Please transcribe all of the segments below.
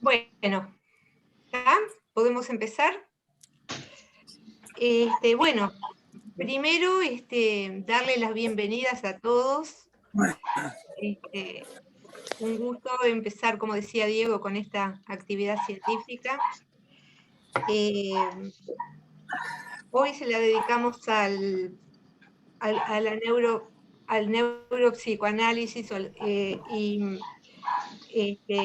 Bueno, ¿ya? ¿Podemos empezar? Bueno, primero darle las bienvenidas a todos. Un gusto empezar, como decía Diego, con esta actividad científica. Hoy se la dedicamos al neuropsicoanálisis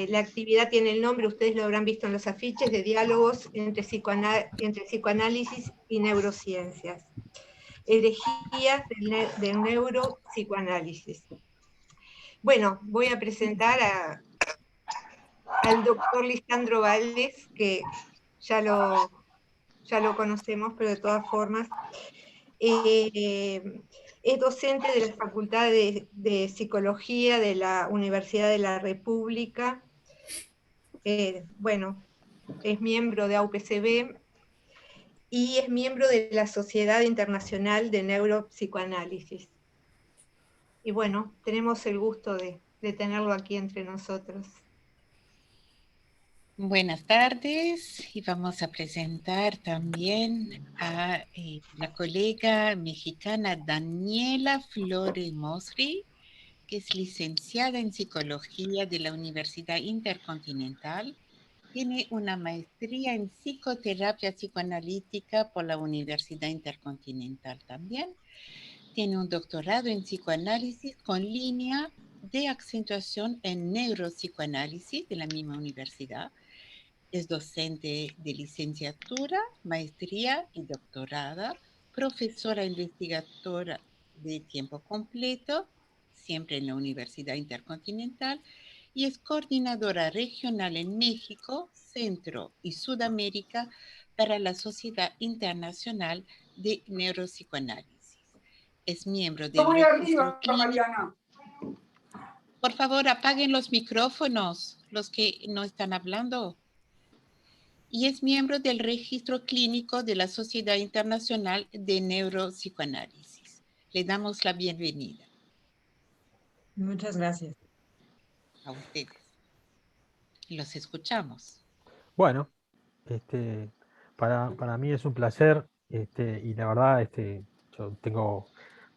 la actividad tiene el nombre, ustedes lo habrán visto en los afiches, de diálogos entre psicoanálisis y neurociencias. Herejías del neuropsicoanálisis. Bueno, voy a presentar al doctor Lisandro Valdés, que ya lo conocemos, pero de todas formas. Es docente de la Facultad de Psicología de la Universidad de la República. Bueno, es miembro de AUPCB y es miembro de la Sociedad Internacional de Neuropsicoanálisis. Y bueno, tenemos el gusto de tenerlo aquí entre nosotros. Buenas tardes, y vamos a presentar también a la colega mexicana Daniela Flore Mosri, que es licenciada en Psicología de la Universidad Intercontinental. Tiene una maestría en Psicoterapia Psicoanalítica por la Universidad Intercontinental también. Tiene un doctorado en Psicoanálisis con línea de acentuación en Neuropsicoanálisis de la misma universidad. Es docente de licenciatura, maestría y doctorada, profesora investigadora de tiempo completo, siempre en la Universidad Intercontinental, y es coordinadora regional en México, Centro y Sudamérica para la Sociedad Internacional de Neuropsicoanálisis. Es miembro del registro clínico. Por favor, apaguen los micrófonos, los que no están hablando. Y es miembro del registro clínico de la Sociedad Internacional de Neuropsicoanálisis. Le damos la bienvenida. Muchas gracias. A ustedes. Los escuchamos. Bueno, para mí es un placer, y la verdad, yo tengo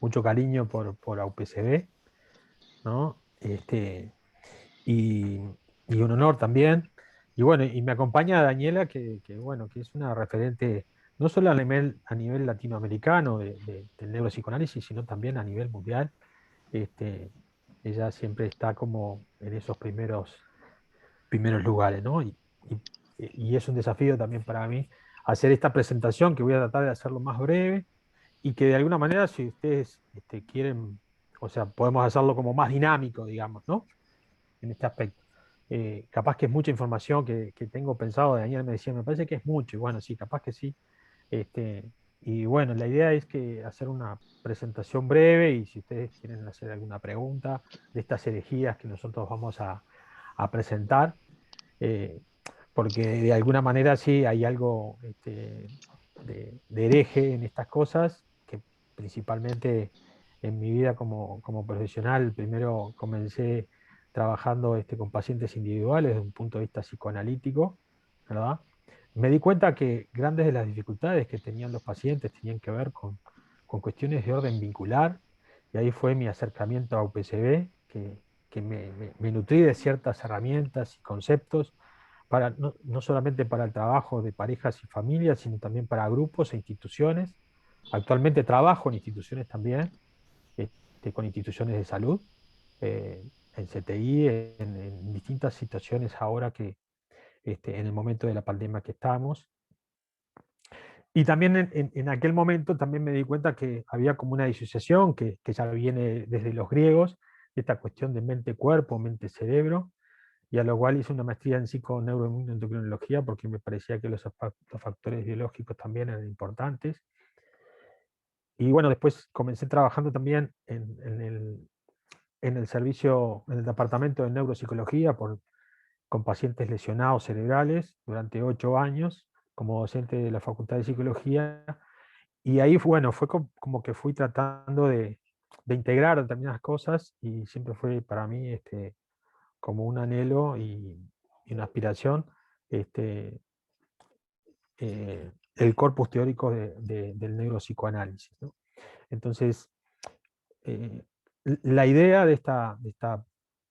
mucho cariño por AUPCB, ¿no? Y un honor también. Y bueno, y me acompaña Daniela, bueno, que es una referente no solo a nivel latinoamericano del neuropsicoanálisis, sino también a nivel mundial. Ella siempre está como en esos primeros lugares, ¿no? Y es un desafío también para mí hacer esta presentación, que voy a tratar de hacerlo más breve, y que de alguna manera, si ustedes quieren, o sea, podemos hacerlo como más dinámico, digamos, ¿no? En este aspecto. Capaz que es mucha información que tengo pensado. Daniel me decía, me parece que es mucho, y bueno, sí, capaz que sí. Y bueno, la idea es que hacer una presentación breve, y si ustedes quieren hacer alguna pregunta de estas herejías que nosotros vamos a presentar, porque de alguna manera sí hay algo de hereje en estas cosas, que principalmente en mi vida como profesional, primero comencé trabajando con pacientes individuales desde un punto de vista psicoanalítico, ¿verdad? Me di cuenta que grandes de las dificultades que tenían los pacientes tenían que ver con cuestiones de orden vincular, y ahí fue mi acercamiento a UPCB, que me nutrí de ciertas herramientas y conceptos para, no solamente para el trabajo de parejas y familias, sino también para grupos e instituciones. Actualmente trabajo en instituciones también, con instituciones de salud, en CTI, en distintas situaciones ahora en el momento de la pandemia que estamos. Y también en aquel momento también me di cuenta que había como una disociación que ya viene desde los griegos, esta cuestión de mente-cuerpo, mente-cerebro, y a lo cual hice una maestría en psiconeuroendocrinología, porque me parecía que los factores biológicos también eran importantes. Y bueno, después comencé trabajando también en el servicio, en el departamento de neuropsicología con pacientes lesionados cerebrales durante 8 años como docente de la Facultad de Psicología. Y ahí, bueno, fue como que fui tratando de integrar determinadas cosas, y siempre fue para mí como un anhelo y una aspiración, el corpus teórico del neuropsicoanálisis, ¿no? Entonces, la idea de esta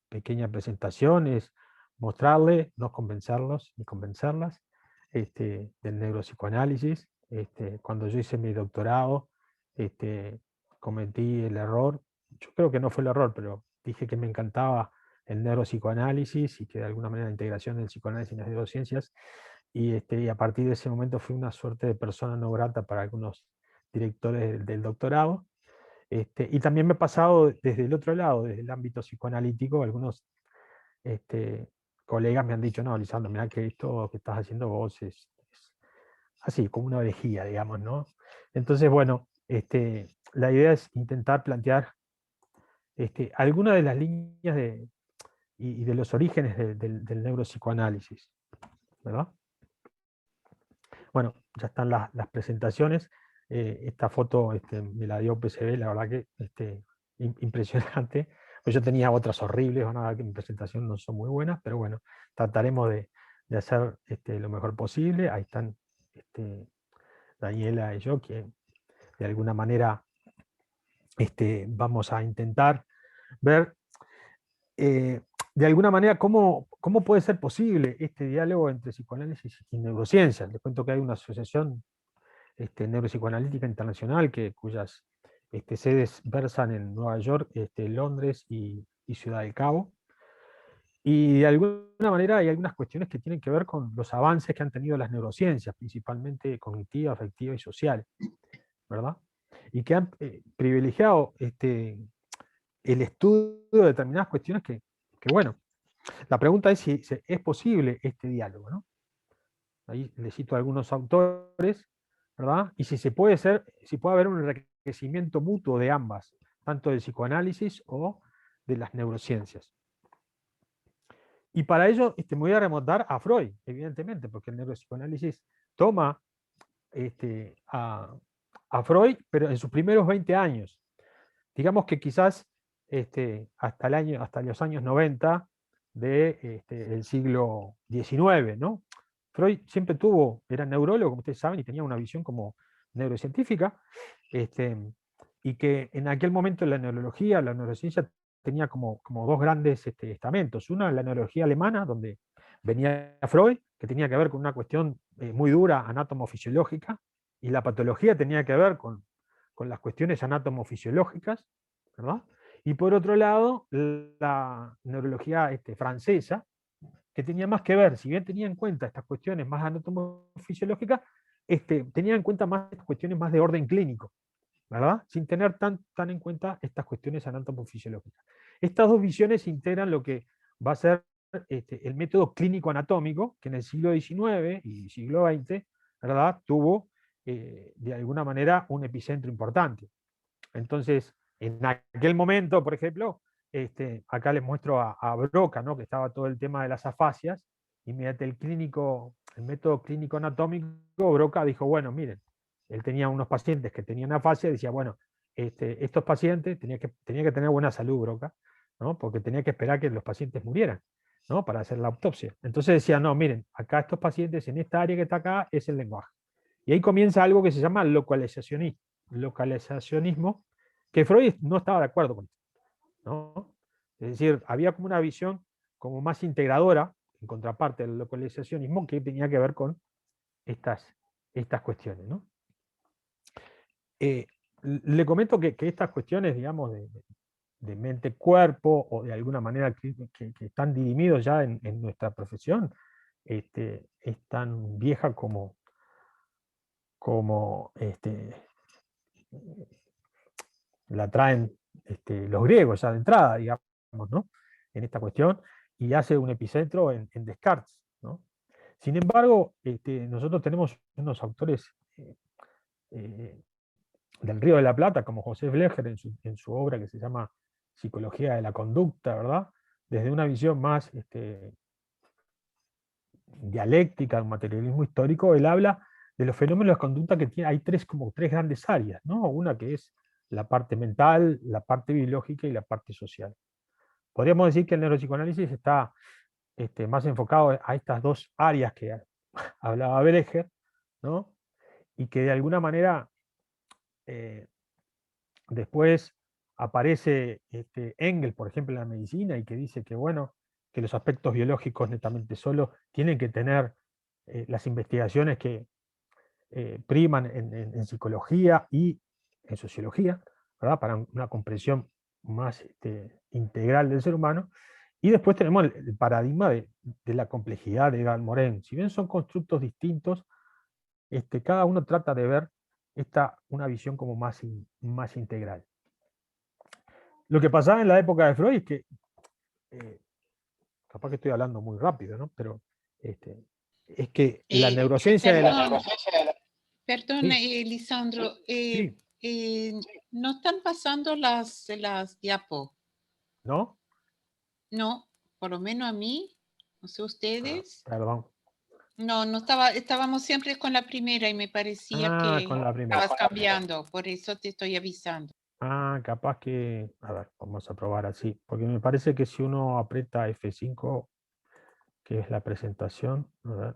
pequeña presentación es mostrarle, no convencerlos ni convencerlas, del neuropsicoanálisis. Cuando yo hice mi doctorado, cometí el error, yo creo que no fue el error, pero dije que me encantaba el neuropsicoanálisis y que de alguna manera la integración del psicoanálisis en las neurociencias, y a partir de ese momento fui una suerte de persona no grata para algunos directores del doctorado. Y también me ha pasado desde el otro lado, desde el ámbito psicoanalítico, algunos colegas me han dicho, no, Lisandro, mirá que esto que estás haciendo vos es así, como una herejía, digamos, ¿no? Entonces, bueno, la idea es intentar plantear algunas de las líneas y de los orígenes del neuropsicoanálisis, ¿verdad? Bueno, ya están las presentaciones. Esta foto me la dio PCB, la verdad que impresionante. Pues yo tenía otras horribles, van a ver que mi presentación no son muy buenas, pero bueno, trataremos de hacer lo mejor posible. Ahí están Daniela y yo, que de alguna manera vamos a intentar ver de alguna manera cómo puede ser posible este diálogo entre psicoanálisis y neurociencias. Les cuento que hay una asociación neuropsicoanalítica internacional cuyas sedes versan en Nueva York, Londres y Ciudad del Cabo. Y de alguna manera hay algunas cuestiones que tienen que ver con los avances que han tenido las neurociencias, principalmente cognitiva, afectiva y social, ¿verdad? Y que han privilegiado el estudio de determinadas cuestiones que, bueno, la pregunta es si es posible este diálogo, ¿no? Ahí les cito a algunos autores, ¿verdad? Y si puede haber un enriquecimiento mutuo de ambas, tanto del psicoanálisis o de las neurociencias. Y para ello me voy a remontar a Freud, evidentemente, porque el neuropsicoanálisis toma a Freud, pero en sus primeros 20 años. Digamos que quizás hasta los años 90 del siglo XIX, ¿no? Freud siempre era neurólogo, como ustedes saben, y tenía una visión como neurocientífica, y que en aquel momento la neurología, la neurociencia, tenía como dos grandes estamentos. Una, la neurología alemana, donde venía Freud, que tenía que ver con una cuestión muy dura, anátomo-fisiológica, y la patología tenía que ver con las cuestiones anátomo-fisiológicas, ¿verdad? Y por otro lado, la neurología francesa, que tenía más que ver, si bien tenía en cuenta estas cuestiones más anatomofisiológicas, tenía en cuenta más cuestiones más de orden clínico, ¿verdad? Sin tener tan en cuenta estas cuestiones anatomofisiológicas. Estas dos visiones integran lo que va a ser el método clínico anatómico, que en el siglo XIX y siglo XX, ¿verdad?, tuvo de alguna manera un epicentro importante. Entonces, en aquel momento, por ejemplo, acá les muestro a Broca, ¿no?, que estaba todo el tema de las afasias, y mediante el método clínico anatómico, Broca dijo, bueno, miren, él tenía unos pacientes que tenían afasia, y decía, bueno, estos pacientes, tenía que tener buena salud, Broca, ¿no?, porque tenía que esperar que los pacientes murieran, ¿no?, para hacer la autopsia. Entonces decía, no, miren, acá estos pacientes, en esta área que está acá, es el lenguaje. Y ahí comienza algo que se llama localizacionismo, que Freud no estaba de acuerdo con esto, ¿no? Es decir, había como una visión como más integradora, en contraparte del localizacionismo, que tenía que ver con estas cuestiones, ¿no? Le comento que estas cuestiones, digamos, de mente-cuerpo, o de alguna manera que están dirimidos ya en nuestra profesión, es tan vieja como la traen los griegos ya de entrada, digamos, ¿no?, en esta cuestión, y hace un epicentro en Descartes, ¿no? Sin embargo, nosotros tenemos unos autores del Río de la Plata, como José Blecher en su obra que se llama Psicología de la Conducta, ¿verdad?, desde una visión más dialéctica, un materialismo histórico. Él habla de los fenómenos de conducta que hay tres grandes áreas, ¿no? Una que es la parte mental, la parte biológica y la parte social. podríamos decir que el neuropsicoanálisis está más enfocado a estas dos áreas que hablaba Belecher, ¿no? Y que de alguna manera después aparece Engel, por ejemplo, en la medicina, y que dice que, bueno, que los aspectos biológicos netamente solo tienen que tener las investigaciones que priman en psicología y en sociología, ¿verdad? Para una comprensión más integral del ser humano. Y después tenemos el paradigma de la complejidad de Edgar Morin. Si bien son constructos distintos, cada uno trata de ver una visión como más integral. Lo que pasaba en la época de Freud es que, capaz que estoy hablando muy rápido, ¿no? Pero es que la neurociencia de la... Perdón, Sí, Lisandro, sí, no están pasando las diapos, ¿no? no, por lo menos a mí, no sé ustedes. Perdón. No, estábamos siempre con la primera y me parecía Ah, que con la primera. estabas cambiando, por eso te estoy avisando. Ah, capaz que... A ver, vamos a probar así. Porque me parece que si uno aprieta F5, que es la presentación, a ver,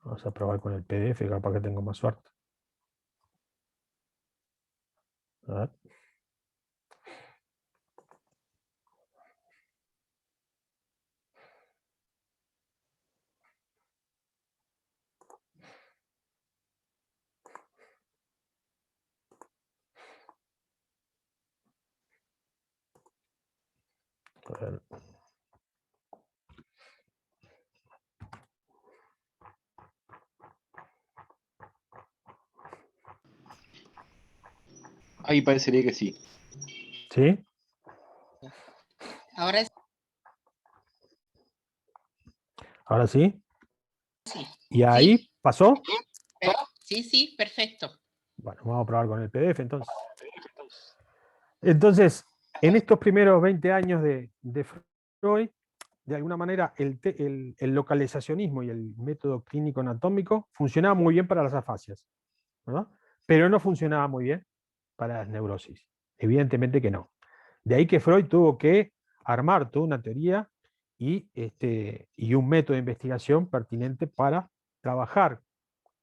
vamos a probar con el PDF, capaz que tengo más suerte. A ver. A ver. Ahí parecería que sí. ¿Sí? Ahora ¿Ahora sí? sí. ¿Y ahí ¿Sí? pasó? Sí, sí, perfecto. Bueno, vamos a probar con el PDF entonces. Entonces, en estos primeros 20 años de Freud, de alguna manera el localizacionismo y el método clínico anatómico funcionaba muy bien para las afasias, ¿verdad? Pero no funcionaba muy bien para las neurosis. Evidentemente que no. De ahí que Freud tuvo que armar toda una teoría y un método de investigación pertinente para trabajar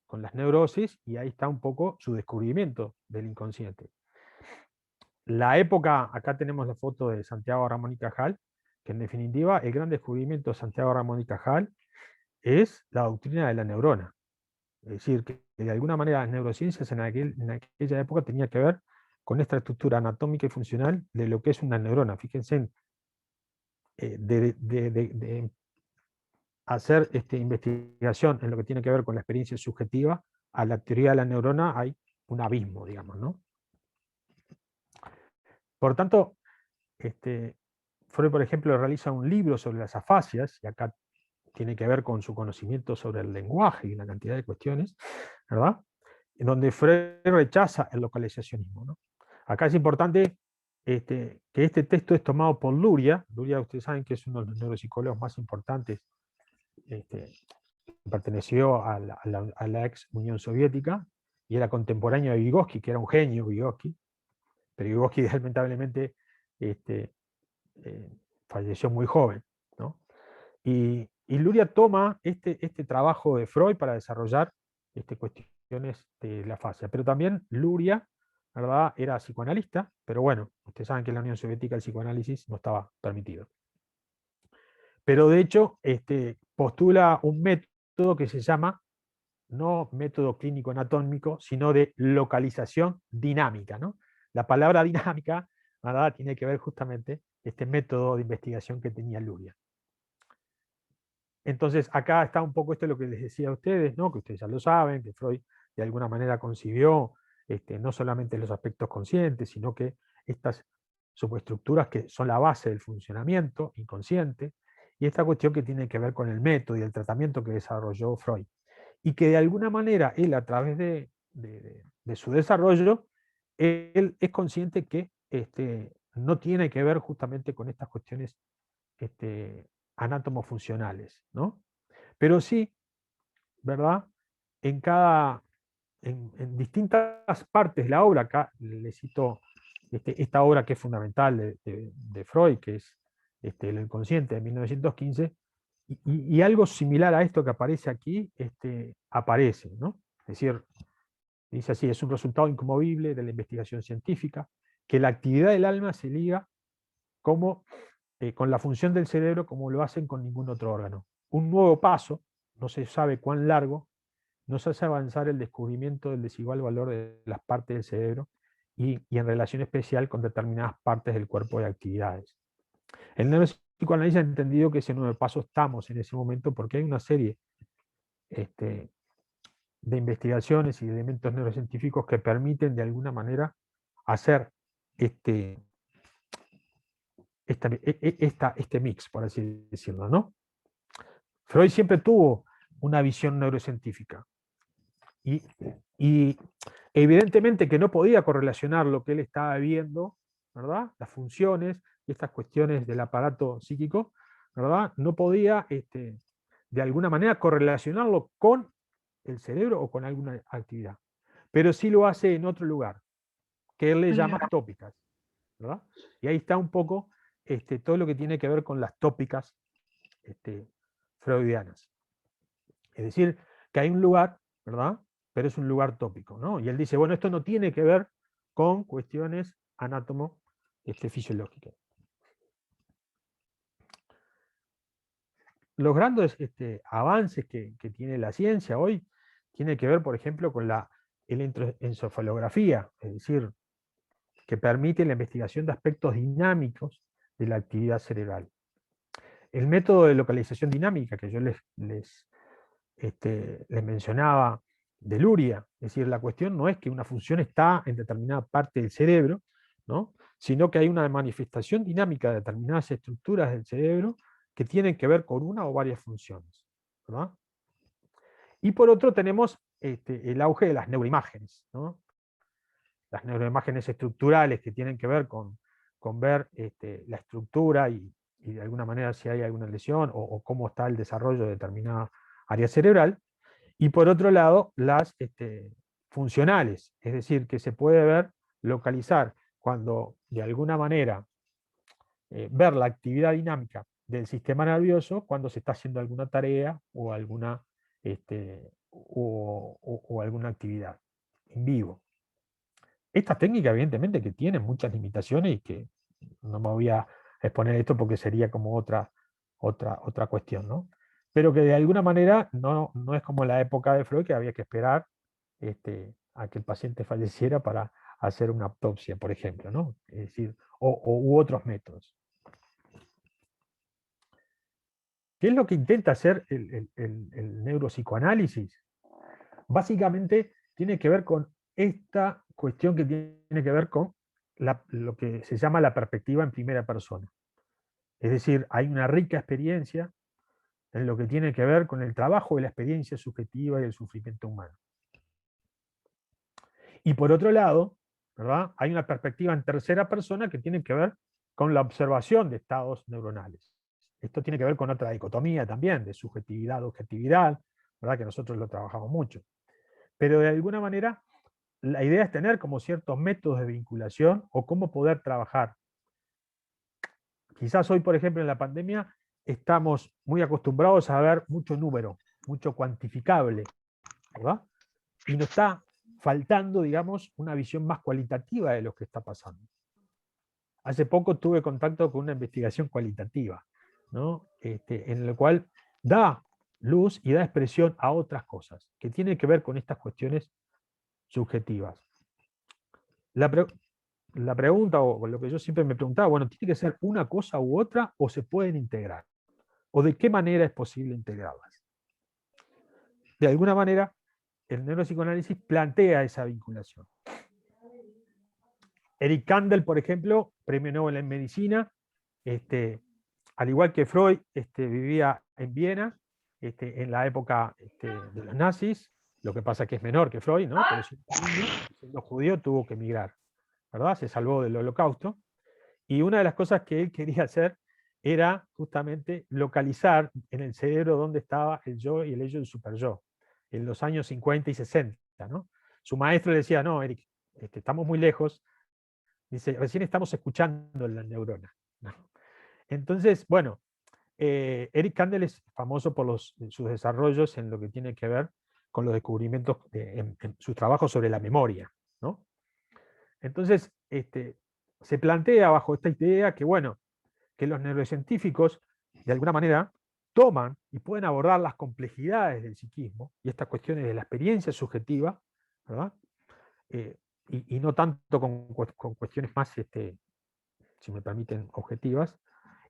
con las neurosis, y ahí está un poco su descubrimiento del inconsciente. La época, acá tenemos la foto de Santiago Ramón y Cajal, que en definitiva el gran descubrimiento de Santiago Ramón y Cajal es la doctrina de la neurona. Es decir, que de alguna manera las neurociencias en aquella época tenía que ver con esta estructura anatómica y funcional de lo que es una neurona. Fíjense, de hacer investigación en lo que tiene que ver con la experiencia subjetiva a la teoría de la neurona hay un abismo, digamos, ¿no? Por tanto, Freud, por ejemplo, realiza un libro sobre las afasias, y acá tiene que ver con su conocimiento sobre el lenguaje y la cantidad de cuestiones, ¿verdad? En donde Freud rechaza el localizacionismo, ¿no? Acá es importante que este texto es tomado por Luria. Luria, ustedes saben que es uno de los neuropsicólogos más importantes, perteneció a la ex Unión Soviética, y era contemporáneo de Vygotsky, que era un genio Vygotsky, pero Vygotsky lamentablemente falleció muy joven, ¿no? Y Luria toma este trabajo de Freud para desarrollar cuestiones de la fascia. Pero también Luria, ¿verdad?, era psicoanalista, pero bueno, ustedes saben que en la Unión Soviética el psicoanálisis no estaba permitido. Pero de hecho, postula un método que se llama, no método clínico anatómico, sino de localización dinámica, ¿no? La palabra dinámica, ¿verdad?, tiene que ver justamente este método de investigación que tenía Luria. Entonces, acá está un poco esto de lo que les decía a ustedes, ¿no? Que ustedes ya lo saben, que Freud de alguna manera concibió no solamente los aspectos conscientes, sino que estas subestructuras que son la base del funcionamiento inconsciente, y esta cuestión que tiene que ver con el método y el tratamiento que desarrolló Freud. Y que de alguna manera él, a través de su desarrollo, él es consciente que no tiene que ver justamente con estas cuestiones anátomo-funcionales, ¿no? Pero sí, ¿verdad? En cada en distintas partes de la obra. Acá le cito esta obra que es fundamental de Freud, que es El inconsciente de 1915, y algo similar a esto que aparece aquí, aparece, ¿no? Es decir, dice así: es un resultado inconmovible de la investigación científica, que la actividad del alma se liga como, con la función del cerebro como lo hacen con ningún otro órgano. Un nuevo paso, no se sabe cuán largo, nos hace avanzar el descubrimiento del desigual valor de las partes del cerebro y en relación especial con determinadas partes del cuerpo de actividades. El neuropsicoanálisis ha entendido que ese nuevo paso estamos en ese momento porque hay una serie de investigaciones y de elementos neurocientíficos que permiten de alguna manera hacer este mix, por así decirlo, ¿no? Freud siempre tuvo una visión neurocientífica y evidentemente que no podía correlacionar lo que él estaba viendo, ¿verdad? Las funciones y estas cuestiones del aparato psíquico, ¿verdad? No podía de alguna manera correlacionarlo con el cerebro o con alguna actividad. Pero sí lo hace en otro lugar, que él le llama tópicas, ¿verdad? Y ahí está un poco todo lo que tiene que ver con las tópicas freudianas. Es decir, que hay un lugar, ¿verdad? Pero es un lugar tópico, ¿no? Y él dice, bueno, esto no tiene que ver con cuestiones fisiológicas. Los grandes avances que tiene la ciencia hoy tienen que ver, por ejemplo, con la electroencefalografía, es decir, que permite la investigación de aspectos dinámicos de la actividad cerebral. El método de localización dinámica que yo les mencionaba de Luria, es decir, la cuestión no es que una función está en determinada parte del cerebro, ¿no? Sino que hay una manifestación dinámica de determinadas estructuras del cerebro que tienen que ver con una o varias funciones, ¿verdad? Y por otro tenemos el auge de las neuroimágenes, ¿no? Las neuroimágenes estructurales que tienen que ver con ver la estructura y de alguna manera si hay alguna lesión o cómo está el desarrollo de determinada área cerebral. Y por otro lado, las funcionales, es decir, que se puede ver, localizar, cuando de alguna manera ver la actividad dinámica del sistema nervioso cuando se está haciendo alguna tarea o alguna, o alguna actividad en vivo. Esta técnica, evidentemente, que tiene muchas limitaciones y que no me voy a exponer esto porque sería como otra cuestión, ¿no? Pero que de alguna manera no es como la época de Freud, que había que esperar a que el paciente falleciera para hacer una autopsia, por ejemplo, ¿no? Es decir, u otros métodos. ¿Qué es lo que intenta hacer el neuropsicoanálisis? Básicamente tiene que ver con esta cuestión que tiene que ver con lo que se llama la perspectiva en primera persona. Es decir, hay una rica experiencia en lo que tiene que ver con el trabajo de la experiencia subjetiva y el sufrimiento humano. Y por otro lado, ¿verdad? Hay una perspectiva en tercera persona que tiene que ver con la observación de estados neuronales. Esto tiene que ver con otra dicotomía también, de subjetividad, objetividad, ¿verdad? Que nosotros lo trabajamos mucho. Pero de alguna manera, la idea es tener como ciertos métodos de vinculación o cómo poder trabajar. Quizás hoy, por ejemplo, en la pandemia, estamos muy acostumbrados a ver mucho número, mucho cuantificable, ¿verdad? Y nos está faltando, digamos, una visión más cualitativa de lo que está pasando. Hace poco tuve contacto con una investigación cualitativa, ¿no? En la cual da luz y da expresión a otras cosas, que tienen que ver con estas cuestiones subjetivas. La pregunta, o lo que yo siempre me preguntaba, bueno, ¿tiene que ser una cosa u otra o se pueden integrar? ¿O de qué manera es posible integrarlas? De alguna manera, el neuropsicoanálisis plantea esa vinculación. Eric Kandel, por ejemplo, premio Nobel en medicina, al igual que Freud, vivía en Viena, en la época de los nazis, lo que pasa es que es menor que Freud, ¿no? Pero siendo judío tuvo que emigrar, ¿verdad? Se salvó del holocausto. Y una de las cosas que él quería hacer era justamente localizar en el cerebro dónde estaba el yo y el ello y el superyo, en los años 50 y 60, ¿no? su maestro le decía, no, Eric, estamos muy lejos, dice, recién estamos escuchando la neurona. ¿No? Entonces, bueno, Eric Kandel es famoso por sus desarrollos en lo que tiene que ver con los descubrimientos, en sus trabajos sobre la memoria, ¿no? Entonces, se plantea bajo esta idea que, bueno, que los neurocientíficos, de alguna manera, toman y pueden abordar las complejidades del psiquismo y estas cuestiones de la experiencia subjetiva, ¿verdad? Y no tanto con cuestiones más, si me permiten, objetivas.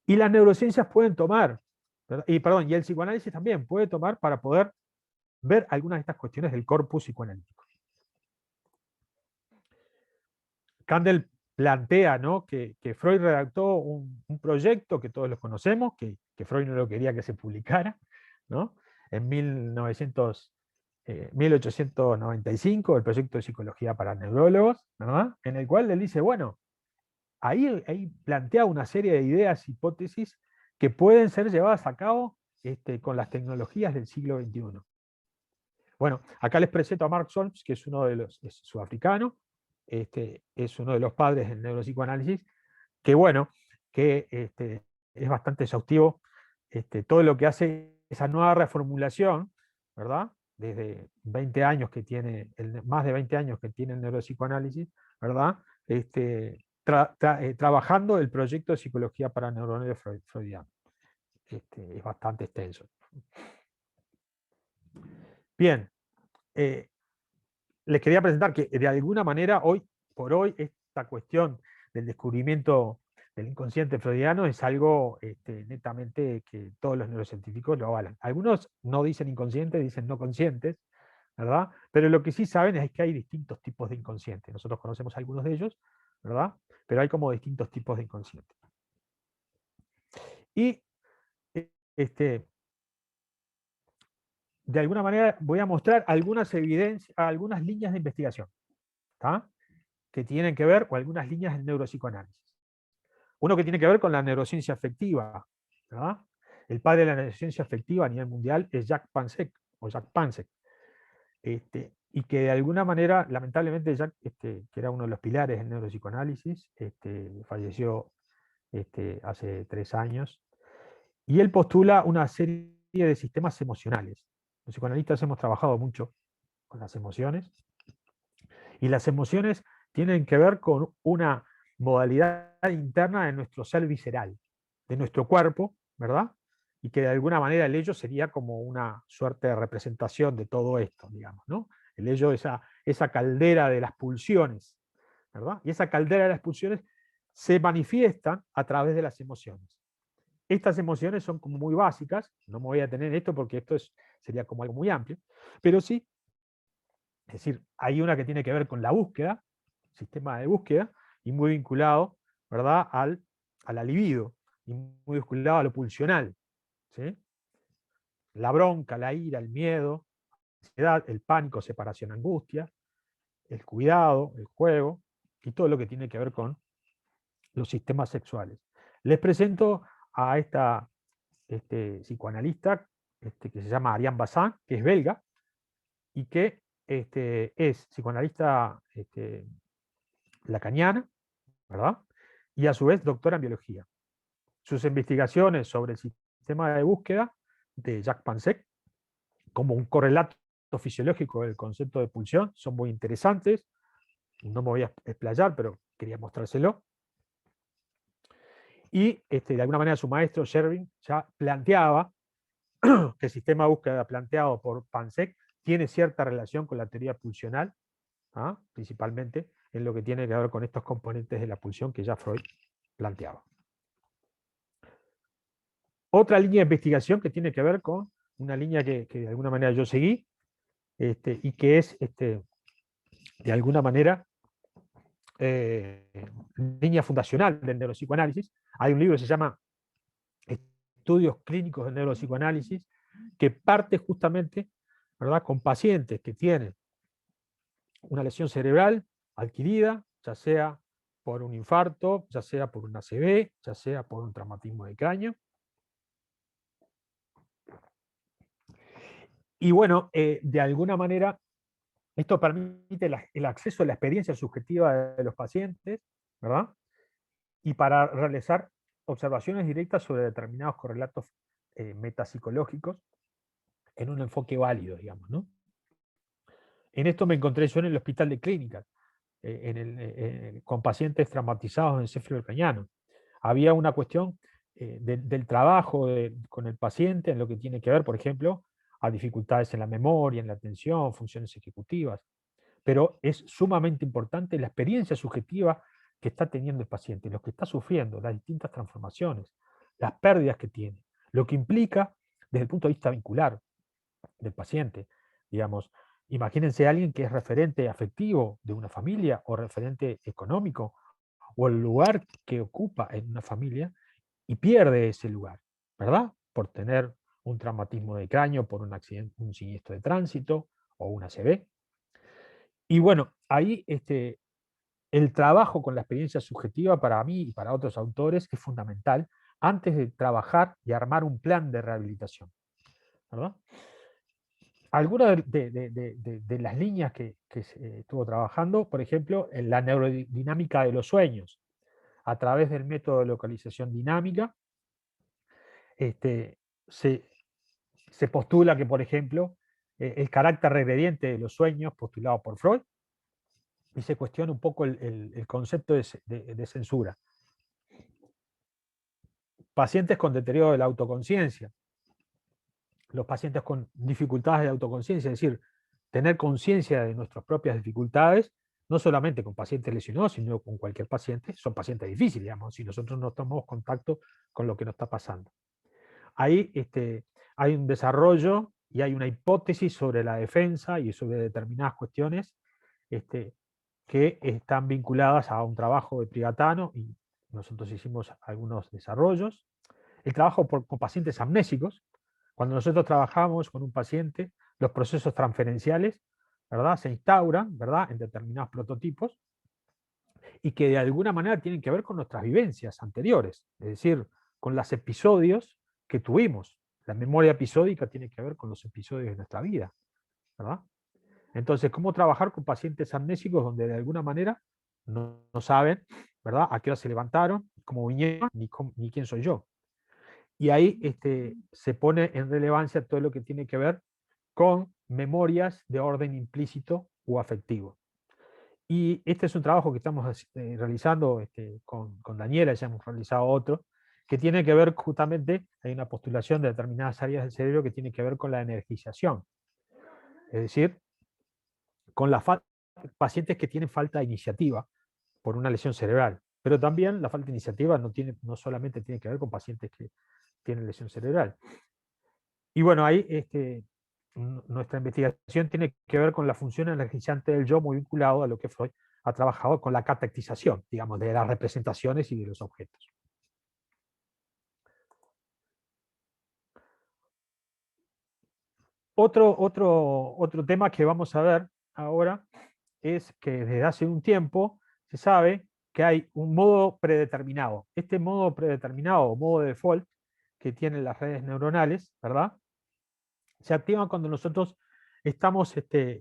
Y las neurociencias pueden tomar, ¿verdad? Y el psicoanálisis también puede tomar para poder ver algunas de estas cuestiones del corpus psicoanalítico. Kandel plantea, ¿no?, que Freud redactó un proyecto que todos los conocemos, que Freud no lo quería que se publicara, ¿no? En 1895, el proyecto de psicología para neurólogos, ¿verdad? En el cual él dice, bueno, ahí plantea una serie de ideas, hipótesis, que pueden ser llevadas a cabo con las tecnologías del siglo XXI. Bueno, acá les presento a Mark Solms, que es es sudafricano, es uno de los padres del neuropsicoanálisis, que bueno, que es bastante exhaustivo, todo lo que hace esa nueva reformulación, ¿verdad? Desde 20 años que tiene, más de 20 años que tiene el neuropsicoanálisis, ¿verdad? Trabajando el proyecto de psicología para neuronales freudiano. Es bastante extenso. Bien, les quería presentar que de alguna manera, hoy por hoy, esta cuestión del descubrimiento del inconsciente freudiano es algo netamente que todos los neurocientíficos lo avalan. Algunos no dicen inconscientes, dicen no conscientes, ¿verdad? Pero lo que sí saben es que hay distintos tipos de inconsciente. Nosotros conocemos algunos de ellos, ¿verdad? Pero hay como distintos tipos de inconsciente. Y de alguna manera voy a mostrar algunas evidencias, algunas líneas de investigación, ¿tá?, que tienen que ver, o algunas líneas del neuropsicoanálisis. Uno que tiene que ver con la neurociencia afectiva, ¿verdad? El padre de la neurociencia afectiva a nivel mundial es Jack Pansek, y que de alguna manera, lamentablemente, Jack, que era uno de los pilares del neuropsicoanálisis, falleció hace 3 años, y él postula una serie de sistemas emocionales. Los psicoanalistas hemos trabajado mucho con las emociones, y las emociones tienen que ver con una modalidad interna de nuestro ser visceral, de nuestro cuerpo, ¿verdad? Y que de alguna manera el ello sería como una suerte de representación de todo esto, digamos, ¿no? El ello es esa caldera de las pulsiones, ¿verdad? Y esa caldera de las pulsiones se manifiestan a través de las emociones. Estas emociones son como muy básicas, no me voy a tener esto porque esto sería como algo muy amplio, pero sí, es decir, hay una que tiene que ver con la búsqueda, sistema de búsqueda, y muy vinculado, ¿verdad?, a la libido, y muy vinculado a lo pulsional, ¿sí? La bronca, la ira, el miedo, la ansiedad, el pánico, separación, angustia, el cuidado, el juego, y todo lo que tiene que ver con los sistemas sexuales. Les presento a esta psicoanalista que se llama Ariane Bazin, que es belga, y que es psicoanalista lacaniana, ¿verdad? Y a su vez doctora en biología. Sus investigaciones sobre el sistema de búsqueda de Jack Pansek, como un correlato fisiológico del concepto de pulsión, son muy interesantes. No me voy a explayar, pero quería mostrárselo. Y de alguna manera su maestro Shervin ya planteaba que el sistema de búsqueda planteado por Pansek tiene cierta relación con la teoría pulsional, ¿ah?, principalmente en lo que tiene que ver con estos componentes de la pulsión que ya Freud planteaba. Otra línea de investigación que tiene que ver con una línea que de alguna manera yo seguí, y que es de alguna manera línea fundacional del neuropsicoanálisis. Hay un libro que se llama Estudios Clínicos del Neuropsicoanálisis, que parte justamente, ¿verdad?, con pacientes que tienen una lesión cerebral adquirida, ya sea por un infarto, ya sea por un ACV, ya sea por un traumatismo de cráneo. Y bueno, de alguna manera Esto permite el acceso a la experiencia subjetiva de los pacientes, ¿verdad? Y para realizar observaciones directas sobre determinados correlatos metapsicológicos en un enfoque válido, digamos, ¿no? En esto me encontré yo en el hospital de clínicas, con pacientes traumatizados en encéfalo craniano. Había una cuestión del trabajo con el paciente en lo que tiene que ver, por ejemplo, a dificultades en la memoria, en la atención, funciones ejecutivas. Pero es sumamente importante la experiencia subjetiva que está teniendo el paciente, lo que está sufriendo, las distintas transformaciones, las pérdidas que tiene, lo que implica desde el punto de vista vincular del paciente. Digamos, imagínense a alguien que es referente afectivo de una familia o referente económico o el lugar que ocupa en una familia y pierde ese lugar, ¿verdad? Por tener un traumatismo de cráneo, por un accidente, un siniestro de tránsito o una ACV. Y bueno, ahí el trabajo con la experiencia subjetiva para mí y para otros autores es fundamental antes de trabajar y armar un plan de rehabilitación, ¿verdad? Algunas de las líneas que se estuvo trabajando, por ejemplo, en la neurodinámica de los sueños, a través del método de localización dinámica, se postula que, por ejemplo, el carácter regrediente de los sueños, postulado por Freud, y se cuestiona un poco el concepto de censura. Pacientes con deterioro de la autoconciencia, los pacientes con dificultades de autoconciencia, es decir, tener conciencia de nuestras propias dificultades, no solamente con pacientes lesionados, sino con cualquier paciente, son pacientes difíciles, digamos, si nosotros no tomamos contacto con lo que nos está pasando. Ahí hay un desarrollo y hay una hipótesis sobre la defensa y sobre determinadas cuestiones que están vinculadas a un trabajo de Prigatano, y nosotros hicimos algunos desarrollos. El trabajo con pacientes amnésicos. Cuando nosotros trabajamos con un paciente, los procesos transferenciales, ¿verdad?, se instauran, ¿verdad?, en determinados prototipos, y que de alguna manera tienen que ver con nuestras vivencias anteriores, es decir, con los episodios que tuvimos. La memoria episódica tiene que ver con los episodios de nuestra vida, ¿verdad? Entonces, ¿cómo trabajar con pacientes amnésicos donde de alguna manera no saben, ¿verdad?, a qué hora se levantaron, cómo vinieron, ni quién soy yo? Y ahí se pone en relevancia todo lo que tiene que ver con memorias de orden implícito o afectivo. Y este es un trabajo que estamos realizando con Daniela, ya hemos realizado otro, que tiene que ver justamente, hay una postulación de determinadas áreas del cerebro que tiene que ver con la energización. Es decir, con las pacientes que tienen falta de iniciativa por una lesión cerebral. Pero también la falta de iniciativa no solamente tiene que ver con pacientes que tienen lesión cerebral. Y bueno, ahí nuestra investigación tiene que ver con la función energizante del yo, muy vinculado a lo que Freud ha trabajado con la catectización, digamos, de las representaciones y de los objetos. Otro tema que vamos a ver ahora es que desde hace un tiempo se sabe que hay un modo predeterminado. Este modo predeterminado o modo de default que tienen las redes neuronales, ¿verdad?, se activa cuando nosotros estamos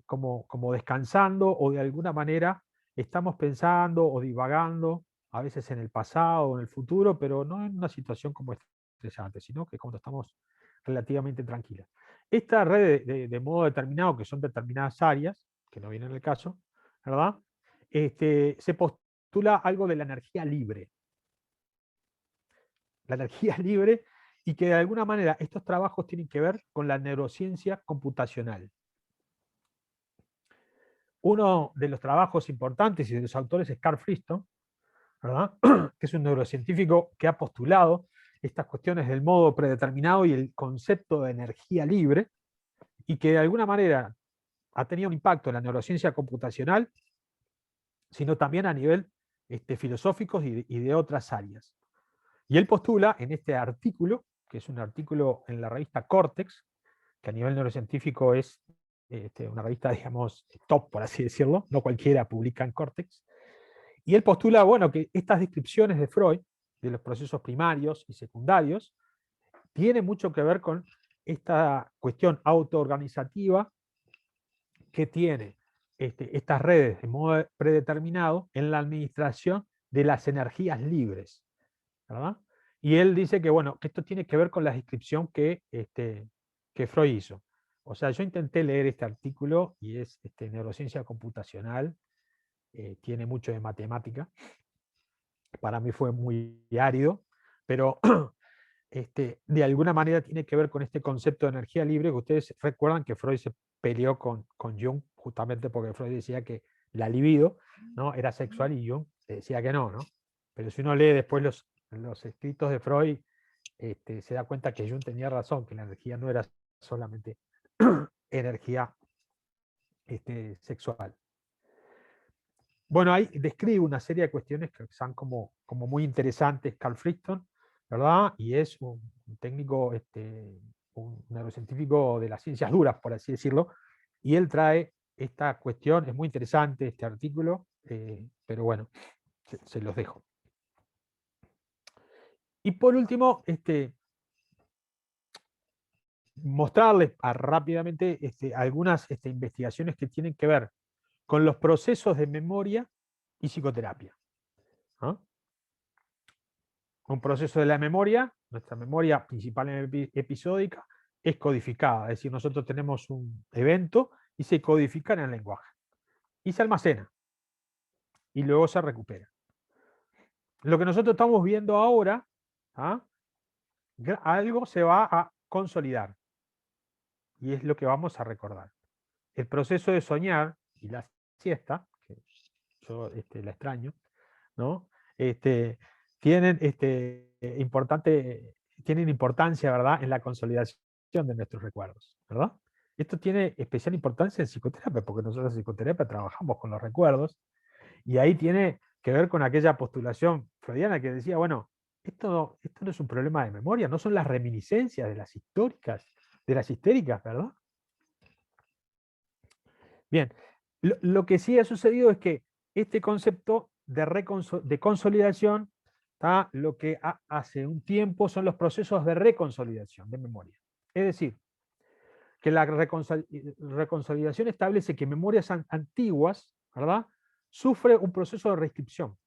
como descansando o de alguna manera estamos pensando o divagando, a veces en el pasado o en el futuro, pero no en una situación como estresante, sino que cuando estamos relativamente tranquilos. Esta red de modo determinado, que son determinadas áreas, que no viene en el caso, ¿verdad?, se postula algo de la energía libre. La energía libre, y que de alguna manera estos trabajos tienen que ver con la neurociencia computacional. Uno de los trabajos importantes y de los autores es Carl Friston, ¿verdad?, que es un neurocientífico que ha postulado estas cuestiones del modo predeterminado y el concepto de energía libre, y que de alguna manera ha tenido un impacto en la neurociencia computacional, sino también a nivel filosófico y de otras áreas. Y él postula en este artículo, que es un artículo en la revista Cortex, que a nivel neurocientífico es una revista, digamos, top, por así decirlo, no cualquiera publica en Cortex, y él postula, bueno, que estas descripciones de Freud, de los procesos primarios y secundarios, tienen mucho que ver con esta cuestión autoorganizativa que tiene estas redes de modo predeterminado en la administración de las energías libres, ¿verdad? Y él dice que, bueno, que esto tiene que ver con la descripción que Freud hizo. O sea, yo intenté leer este artículo y es neurociencia computacional, tiene mucho de matemática. Para mí fue muy árido, pero de alguna manera tiene que ver con este concepto de energía libre, que ustedes recuerdan que Freud se peleó con Jung, justamente porque Freud decía que la libido, ¿no?, era sexual y Jung decía que no, ¿no? Pero si uno lee después los escritos de Freud, se da cuenta que Jung tenía razón, que la energía no era solamente energía sexual. Bueno, ahí describe una serie de cuestiones que son como muy interesantes Carl Friston, ¿verdad? Y es un técnico, un neurocientífico de las ciencias duras, por así decirlo, y él trae esta cuestión, es muy interesante este artículo, pero bueno, se los dejo. Y por último, mostrarles rápidamente algunas investigaciones que tienen que ver con los procesos de memoria y psicoterapia, ¿no? Un proceso de la memoria, nuestra memoria principalmente episódica, es codificada, es decir, nosotros tenemos un evento y se codifica en el lenguaje, y se almacena, y luego se recupera. Lo que nosotros estamos viendo ahora, algo se va a consolidar, y es lo que vamos a recordar. El proceso de soñar y la siesta, que yo la extraño, ¿no? Tienen, tienen importancia, ¿verdad?, en la consolidación de nuestros recuerdos, ¿verdad? Esto tiene especial importancia en psicoterapia, porque nosotros en psicoterapia trabajamos con los recuerdos, y ahí tiene que ver con aquella postulación freudiana que decía, bueno, esto no es un problema de memoria, no son las reminiscencias de las histéricas, ¿verdad? Bien, lo que sí ha sucedido es que este concepto de consolidación, lo que hace un tiempo son los procesos de reconsolidación de memoria. Es decir, que la reconsolidación establece que memorias antiguas, ¿verdad?, sufren un proceso de reescripción,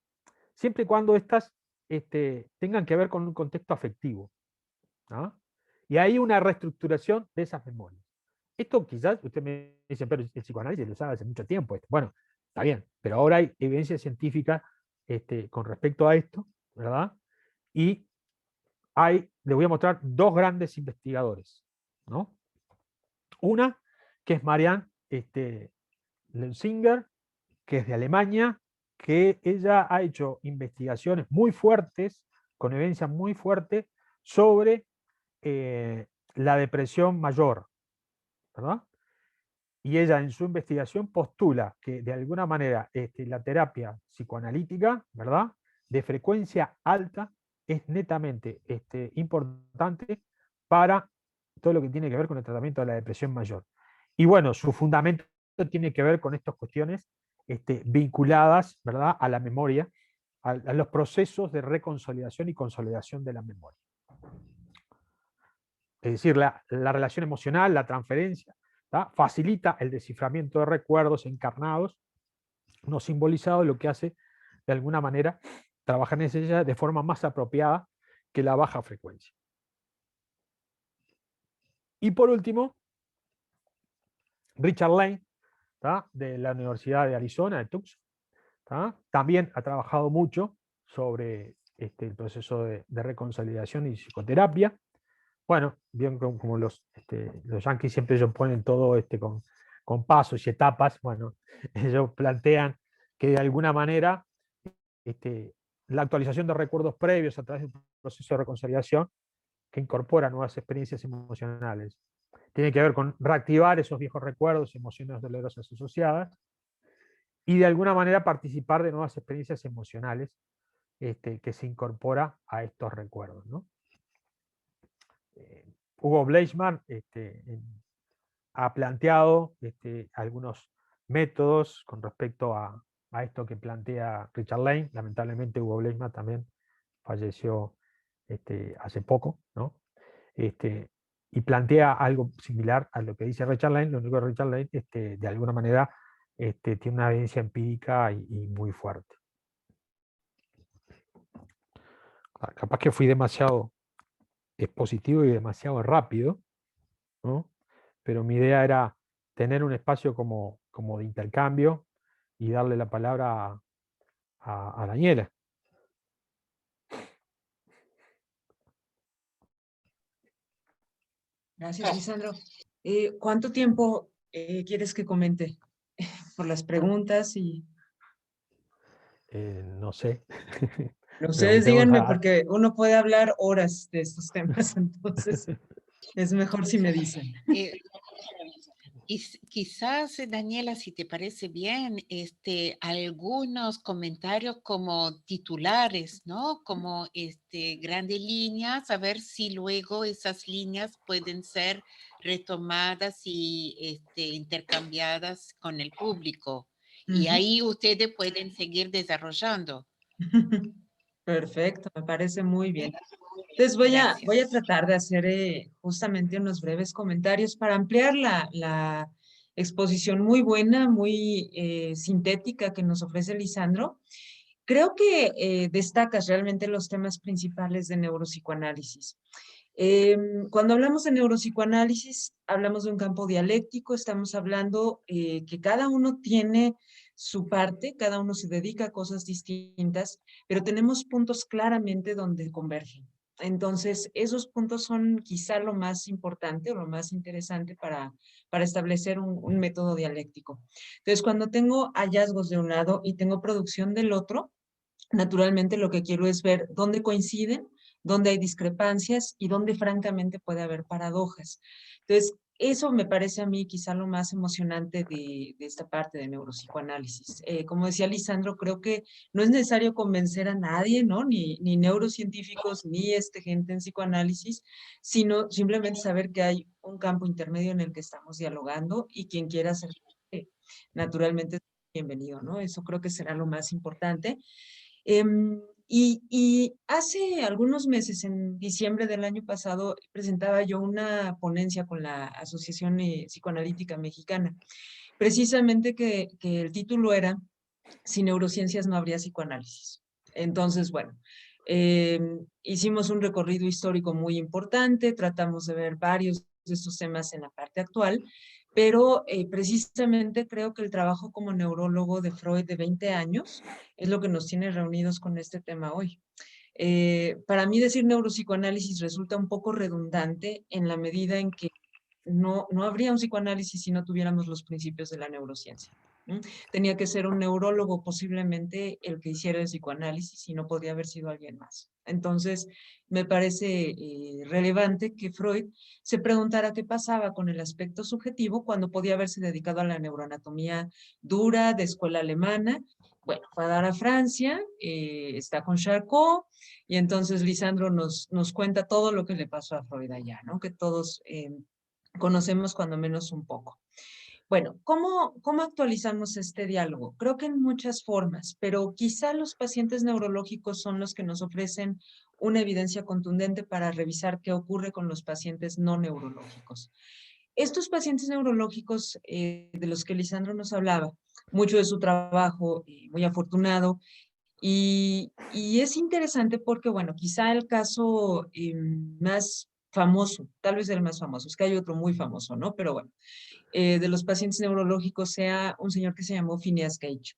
siempre y cuando éstas tengan que ver con un contexto afectivo, ¿no? Y hay una reestructuración de esas memorias. Esto quizás, usted me dice, pero el psicoanálisis lo sabe hace mucho tiempo. Bueno, está bien, pero ahora hay evidencia científica con respecto a esto, ¿verdad? Y le voy a mostrar dos grandes investigadores, ¿no? Una, que es Marianne Lenzinger, que es de Alemania, que ella ha hecho investigaciones muy fuertes, con evidencia muy fuerte, sobre la depresión mayor, ¿verdad? Y ella en su investigación postula que de alguna manera la terapia psicoanalítica, ¿verdad?, de frecuencia alta es netamente importante para todo lo que tiene que ver con el tratamiento de la depresión mayor. Y bueno, su fundamento tiene que ver con estas cuestiones vinculadas, ¿verdad?, a la memoria, a los procesos de reconsolidación y consolidación de la memoria. Es decir, la relación emocional, la transferencia, facilita el desciframiento de recuerdos encarnados, no simbolizados, lo que hace de alguna manera trabajar en ella de forma más apropiada que la baja frecuencia. Y por último, Richard Lane, de la Universidad de Arizona, de Tucson, también ha trabajado mucho sobre el proceso de reconsolidación y psicoterapia. Bueno, bien como los yanquis siempre ellos ponen todo con pasos y etapas, bueno, ellos plantean que de alguna manera la actualización de recuerdos previos a través de un proceso de reconciliación que incorpora nuevas experiencias emocionales. Tiene que ver con reactivar esos viejos recuerdos y emociones dolorosas asociadas y de alguna manera participar de nuevas experiencias emocionales que se incorpora a estos recuerdos, ¿no? Hugo Bleichmann ha planteado algunos métodos con respecto a esto que plantea Richard Lane. Lamentablemente Hugo Bleichmann también falleció hace poco, ¿no? Y plantea algo similar a lo que dice Richard Lane. Lo único que Richard Lane de alguna manera tiene una evidencia empírica y muy fuerte. Capaz que fui demasiado expositivo y demasiado rápido, ¿no? Pero mi idea era tener un espacio como de intercambio y darle la palabra a Daniela. Gracias, Lisandro. ¿Cuánto tiempo quieres que comente? Por las preguntas y... No sé. Ustedes díganme, porque uno puede hablar horas de estos temas, entonces es mejor si me dicen. Y quizás, Daniela, si te parece bien, algunos comentarios como titulares, ¿no? Como grandes líneas, a ver si luego esas líneas pueden ser retomadas y intercambiadas con el público. Y ahí ustedes pueden seguir desarrollando. Perfecto, me parece muy bien. Entonces voy a tratar de hacer justamente unos breves comentarios para ampliar la exposición muy buena, muy sintética que nos ofrece Lisandro. Creo que destacas realmente los temas principales de neuropsicoanálisis. Cuando hablamos de neuropsicoanálisis, hablamos de un campo dialéctico, estamos hablando que cada uno tiene su parte, cada uno se dedica a cosas distintas, pero tenemos puntos claramente donde convergen. Entonces, esos puntos son quizá lo más importante o lo más interesante para establecer un método dialéctico. Entonces, cuando tengo hallazgos de un lado y tengo producción del otro, naturalmente lo que quiero es ver dónde coinciden, dónde hay discrepancias y dónde francamente puede haber paradojas. Entonces, eso me parece a mí quizá lo más emocionante de esta parte de neuropsicoanálisis. Como decía Lisandro, creo que no es necesario convencer a nadie, ¿no? Ni neurocientíficos, ni gente en psicoanálisis, sino simplemente saber que hay un campo intermedio en el que estamos dialogando y quien quiera ser naturalmente bienvenido, ¿no? Eso creo que será lo más importante. Y hace algunos meses, en diciembre del año pasado, presentaba yo una ponencia con la Asociación Psicoanalítica Mexicana, precisamente que el título era "Sin neurociencias no habría psicoanálisis". Entonces, bueno, hicimos un recorrido histórico muy importante, tratamos de ver varios de estos temas en la parte actual, pero precisamente creo que el trabajo como neurólogo de Freud de 20 años es lo que nos tiene reunidos con este tema hoy. Para mí decir neuropsicoanálisis resulta un poco redundante en la medida en que no habría un psicoanálisis si no tuviéramos los principios de la neurociencia. Tenía que ser un neurólogo posiblemente el que hiciera el psicoanálisis y no podría haber sido alguien más. Entonces, me parece relevante que Freud se preguntara qué pasaba con el aspecto subjetivo cuando podía haberse dedicado a la neuroanatomía dura de escuela alemana. Bueno, fue a dar a Francia, está con Charcot, y entonces Lisandro nos cuenta todo lo que le pasó a Freud allá, ¿no? Que todos conocemos cuando menos un poco. Bueno, ¿cómo actualizamos este diálogo? Creo que en muchas formas, pero quizá los pacientes neurológicos son los que nos ofrecen una evidencia contundente para revisar qué ocurre con los pacientes no neurológicos. Estos pacientes neurológicos de los que Lisandro nos hablaba, mucho de su trabajo, muy afortunado, y es interesante porque, bueno, quizá el caso más famoso, tal vez el más famoso, es que hay otro muy famoso, ¿no? Pero bueno, de los pacientes neurológicos sea un señor que se llamó Phineas Gage.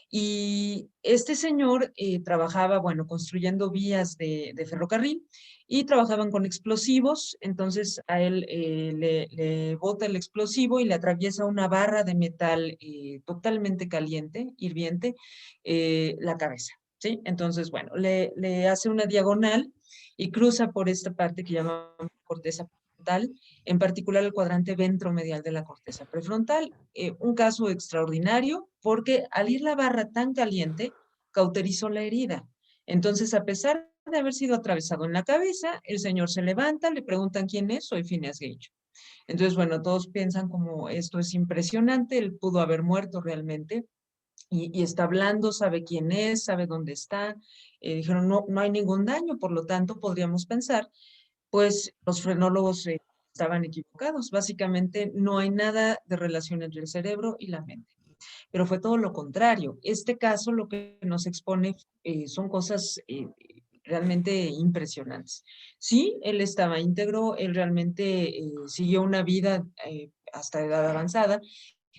Y este señor trabajaba, bueno, construyendo vías de ferrocarril y trabajaban con explosivos, entonces a él le bota el explosivo y le atraviesa una barra de metal totalmente caliente, hirviente, la cabeza, ¿sí? Entonces, bueno, le hace una diagonal y cruza por esta parte que llamamos corteza prefrontal, en particular el cuadrante ventromedial de la corteza prefrontal. Un caso extraordinario porque al ir la barra tan caliente, cauterizó la herida. Entonces, a pesar de haber sido atravesado en la cabeza, el señor se levanta, le preguntan quién es, soy Phineas Gage. Entonces, bueno, todos piensan como esto es impresionante, él pudo haber muerto realmente, y está hablando, sabe quién es, sabe dónde está. Dijeron, no hay ningún daño, por lo tanto, podríamos pensar, pues los frenólogos estaban equivocados. Básicamente, no hay nada de relación entre el cerebro y la mente. pero fue todo lo contrario. Este caso lo que nos expone son cosas realmente impresionantes. Sí, él estaba íntegro, él realmente siguió una vida hasta edad avanzada,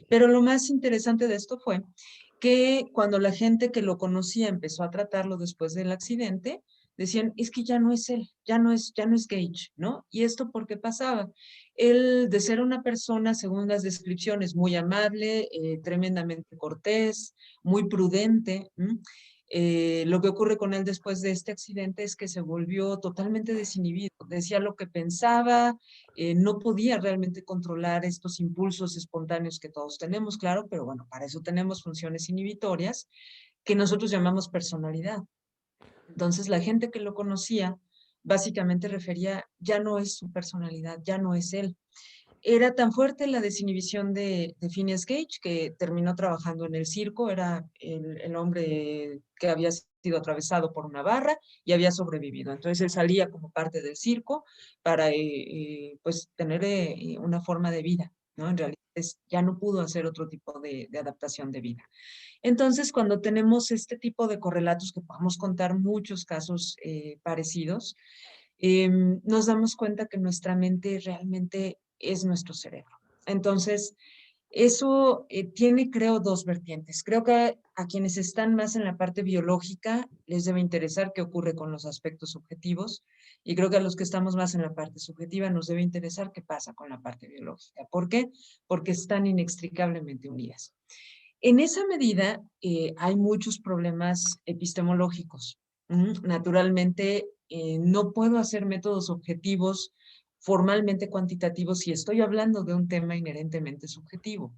pero lo más interesante de esto fue que cuando la gente que lo conocía empezó a tratarlo después del accidente, decían, es que ya no es él, ya no es Gage, ¿no? ¿Y esto por qué pasaba? Él, de ser una persona, según las descripciones, muy amable, tremendamente cortés, muy prudente, lo que ocurre con él después de este accidente es que se volvió totalmente desinhibido, decía lo que pensaba, no podía realmente controlar estos impulsos espontáneos que todos tenemos, claro, pero bueno, para eso tenemos funciones inhibitorias que nosotros llamamos personalidad. Entonces la gente que lo conocía básicamente refería, ya no es su personalidad, ya no es él. Era tan fuerte la desinhibición de Phineas Gage que terminó trabajando en el circo, era el hombre que había sido atravesado por una barra y había sobrevivido. Entonces él salía como parte del circo para pues tener una forma de vida, ¿no? En realidad ya no pudo hacer otro tipo de adaptación de vida. Entonces, cuando tenemos este tipo de correlatos, que podemos contar muchos casos parecidos, nos damos cuenta que nuestra mente realmente es nuestro cerebro. Entonces, eso tiene, creo, dos vertientes. Creo que a quienes están más en la parte biológica les debe interesar qué ocurre con los aspectos subjetivos, y creo que a los que estamos más en la parte subjetiva nos debe interesar qué pasa con la parte biológica. ¿Por qué? Porque están inextricablemente unidas. En esa medida, hay muchos problemas epistemológicos. Naturalmente, no puedo hacer métodos objetivos formalmente cuantitativos si estoy hablando de un tema inherentemente subjetivo.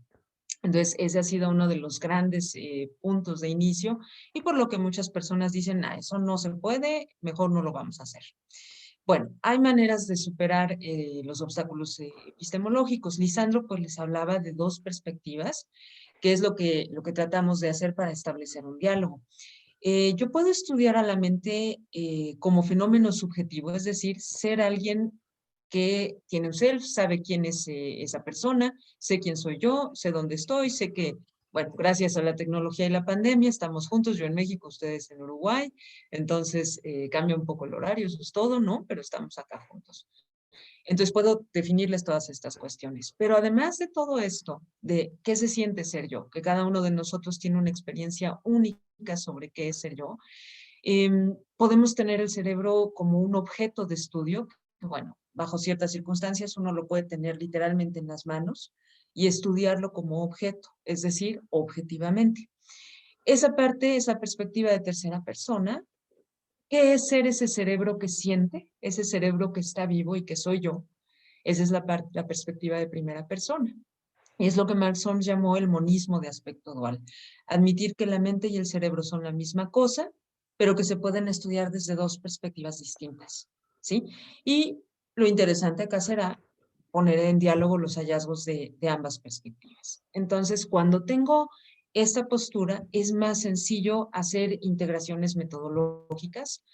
Entonces, ese ha sido uno de los grandes puntos de inicio y por lo que muchas personas dicen, eso no se puede, mejor no lo vamos a hacer. Bueno, hay maneras de superar los obstáculos epistemológicos. Lisandro pues les hablaba de dos perspectivas, que es lo que tratamos de hacer para establecer un diálogo. Yo puedo estudiar a la mente como fenómeno subjetivo, es decir, ser alguien que tiene un self, sabe quién es esa persona, sé quién soy yo, sé dónde estoy, sé que, bueno, gracias a la tecnología y la pandemia estamos juntos, yo en México, ustedes en Uruguay, entonces cambia un poco el horario, eso es todo, ¿no? Pero estamos acá juntos. Entonces puedo definirles todas estas cuestiones. Pero además de todo esto, de qué se siente ser yo, que cada uno de nosotros tiene una experiencia única sobre qué es ser yo, podemos tener el cerebro como un objeto de estudio, que bueno, bajo ciertas circunstancias uno lo puede tener literalmente en las manos y estudiarlo como objeto, es decir, objetivamente. Esa parte, esa perspectiva de tercera persona, ¿qué es ser ese cerebro que siente, ese cerebro que está vivo y que soy yo? Esa es la perspectiva de primera persona. Y es lo que Mark Solms llamó el monismo de aspecto dual. Admitir que la mente y el cerebro son la misma cosa, pero que se pueden estudiar desde dos perspectivas distintas, ¿sí? Y lo interesante acá será poner en diálogo los hallazgos de ambas perspectivas. Entonces, cuando tengo esta postura, es más sencillo hacer integraciones metodológicas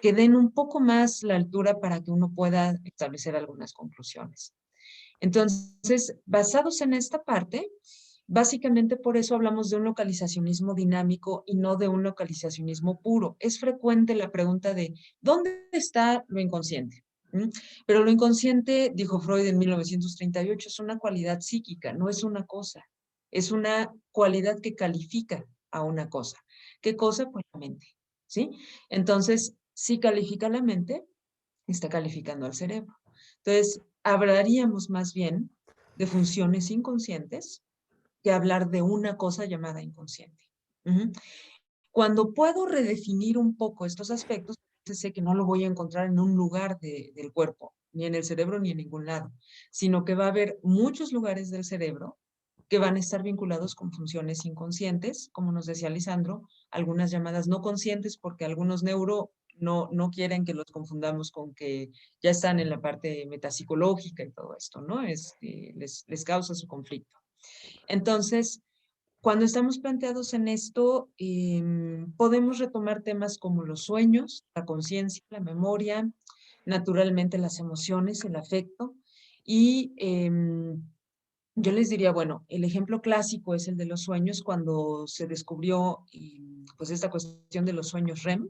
que den un poco más la altura para que uno pueda establecer algunas conclusiones. Entonces, basados en esta parte, básicamente por eso hablamos de un localizacionismo dinámico y no de un localizacionismo puro. Es frecuente la pregunta de, ¿dónde está lo inconsciente? Pero lo inconsciente, dijo Freud en 1938, es una cualidad psíquica, no es una cosa. Es una cualidad que califica a una cosa. ¿Qué cosa? Pues la mente, ¿sí? Entonces, si califica la mente, está calificando al cerebro. Entonces, hablaríamos más bien de funciones inconscientes que hablar de una cosa llamada inconsciente. Cuando puedo redefinir un poco estos aspectos, sé que no lo voy a encontrar en un lugar del cuerpo, ni en el cerebro, ni en ningún lado, sino que va a haber muchos lugares del cerebro que van a estar vinculados con funciones inconscientes, como nos decía Lisandro, algunas llamadas no conscientes, porque algunos no quieren que los confundamos con que ya están en la parte metapsicológica y todo esto, ¿no? Les causa su conflicto. Entonces, cuando estamos planteados en esto, podemos retomar temas como los sueños, la conciencia, la memoria, naturalmente las emociones, el afecto, y yo les diría, bueno, el ejemplo clásico es el de los sueños cuando se descubrió pues esta cuestión de los sueños REM,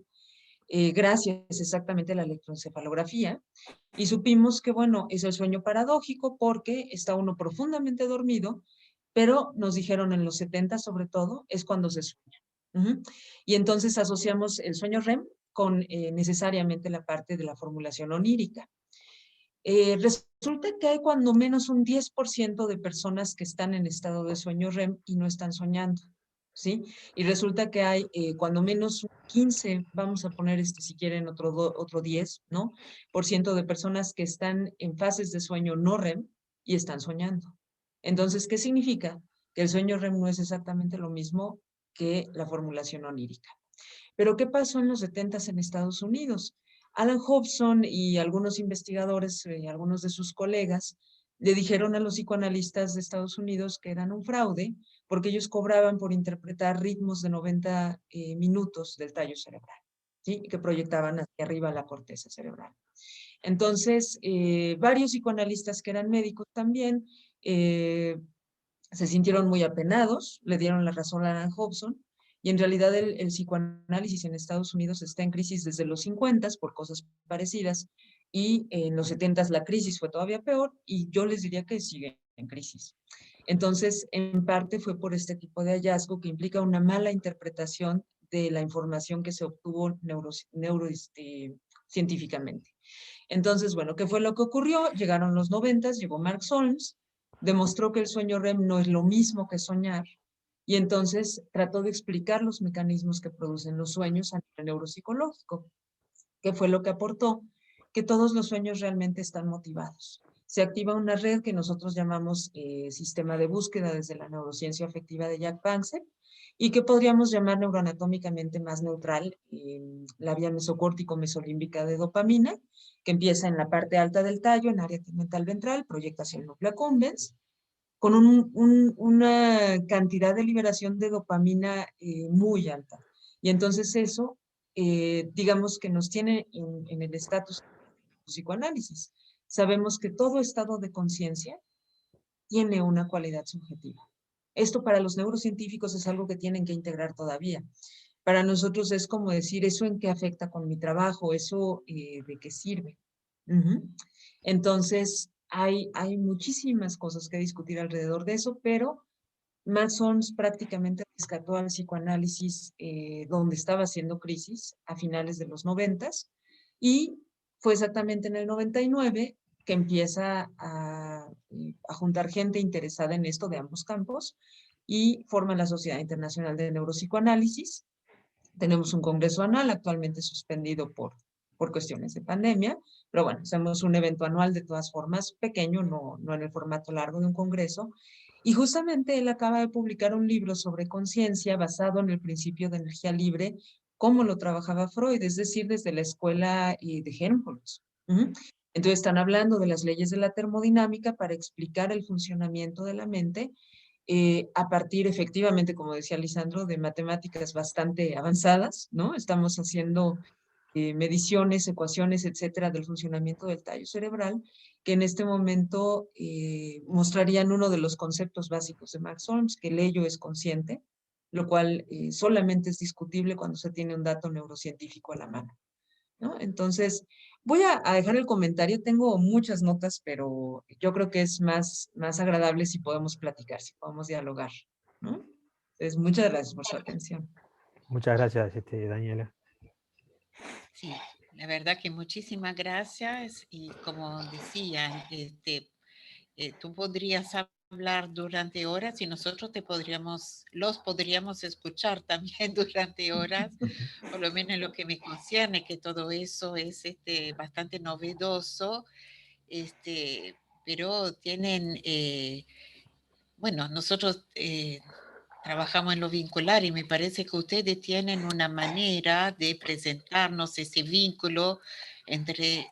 gracias exactamente a la electroencefalografía, y supimos que, bueno, es el sueño paradójico porque está uno profundamente dormido, pero nos dijeron en los 70 sobre todo, es cuando se sueña. Y entonces asociamos el sueño REM con necesariamente la parte de la formulación onírica. Resulta que hay cuando menos un 10% de personas que están en estado de sueño REM y no están soñando, ¿sí? Y resulta que hay cuando menos un 15, vamos a poner si quieren otro 10, ¿no? Por ciento de personas que están en fases de sueño no REM y están soñando. Entonces, ¿qué significa? Que el sueño REM no es exactamente lo mismo que la formulación onírica. Pero ¿qué pasó en los 70s en Estados Unidos? Alan Hobson y algunos investigadores, algunos de sus colegas, le dijeron a los psicoanalistas de Estados Unidos que eran un fraude porque ellos cobraban por interpretar ritmos de 90 minutos del tallo cerebral, ¿sí? Que proyectaban hacia arriba la corteza cerebral. Entonces, varios psicoanalistas que eran médicos también se sintieron muy apenados, le dieron la razón a Alan Hobson, y en realidad el psicoanálisis en Estados Unidos está en crisis desde los 50 por cosas parecidas, y en los 70 la crisis fue todavía peor, y yo les diría que sigue en crisis. Entonces, en parte fue por este tipo de hallazgo que implica una mala interpretación de la información que se obtuvo científicamente. Entonces, bueno, ¿qué fue lo que ocurrió? Llegaron los 90, llegó Mark Solms, demostró que el sueño REM no es lo mismo que soñar, y entonces trató de explicar los mecanismos que producen los sueños a nivel neuropsicológico. ¿Qué fue lo que aportó? Que todos los sueños realmente están motivados. Se activa una red que nosotros llamamos sistema de búsqueda desde la neurociencia afectiva de Jack Panksepp, y que podríamos llamar neuroanatómicamente más neutral, la vía mesocórtico-mesolímbica de dopamina, que empieza en la parte alta del tallo, en área tegmental ventral, proyecta hacia el núcleo accumbens, con una cantidad de liberación de dopamina muy alta. Y entonces eso, digamos que nos tiene en el estatus de psicoanálisis. Sabemos que todo estado de conciencia tiene una cualidad subjetiva. Esto para los neurocientíficos es algo que tienen que integrar todavía. Para nosotros es como decir, ¿eso en qué afecta con mi trabajo? ¿Eso de qué sirve? Entonces, hay muchísimas cosas que discutir alrededor de eso, pero Matt Solms prácticamente rescató al psicoanálisis donde estaba haciendo crisis a finales de los 90, y fue exactamente en el 99 que empieza a juntar gente interesada en esto de ambos campos y forma la Sociedad Internacional de Neuropsicoanálisis. Tenemos un congreso anual, actualmente suspendido por cuestiones de pandemia, pero bueno, hacemos un evento anual de todas formas, pequeño, no en el formato largo de un congreso, y justamente él acaba de publicar un libro sobre conciencia basado en el principio de energía libre, como lo trabajaba Freud, es decir, desde la escuela de Helmholtz. Entonces están hablando de las leyes de la termodinámica para explicar el funcionamiento de la mente a partir, efectivamente, como decía Lisandro, de matemáticas bastante avanzadas, ¿no? Estamos haciendo mediciones, ecuaciones, etcétera, del funcionamiento del tallo cerebral, que en este momento mostrarían uno de los conceptos básicos de Max Solms, que el ello es consciente, lo cual solamente es discutible cuando se tiene un dato neurocientífico a la mano, ¿no? Entonces, voy a dejar el comentario, tengo muchas notas, pero yo creo que es más agradable si podemos platicar, si podemos dialogar, ¿no? Entonces, muchas gracias por su atención. Muchas gracias, Daniela. Sí, la verdad que muchísimas gracias, y como decía, tú podrías hablar durante horas y nosotros los podríamos escuchar también durante horas, por lo menos en lo que me concierne, que todo eso es bastante novedoso, pero tienen, bueno, nosotros trabajamos en lo vincular y me parece que ustedes tienen una manera de presentarnos ese vínculo entre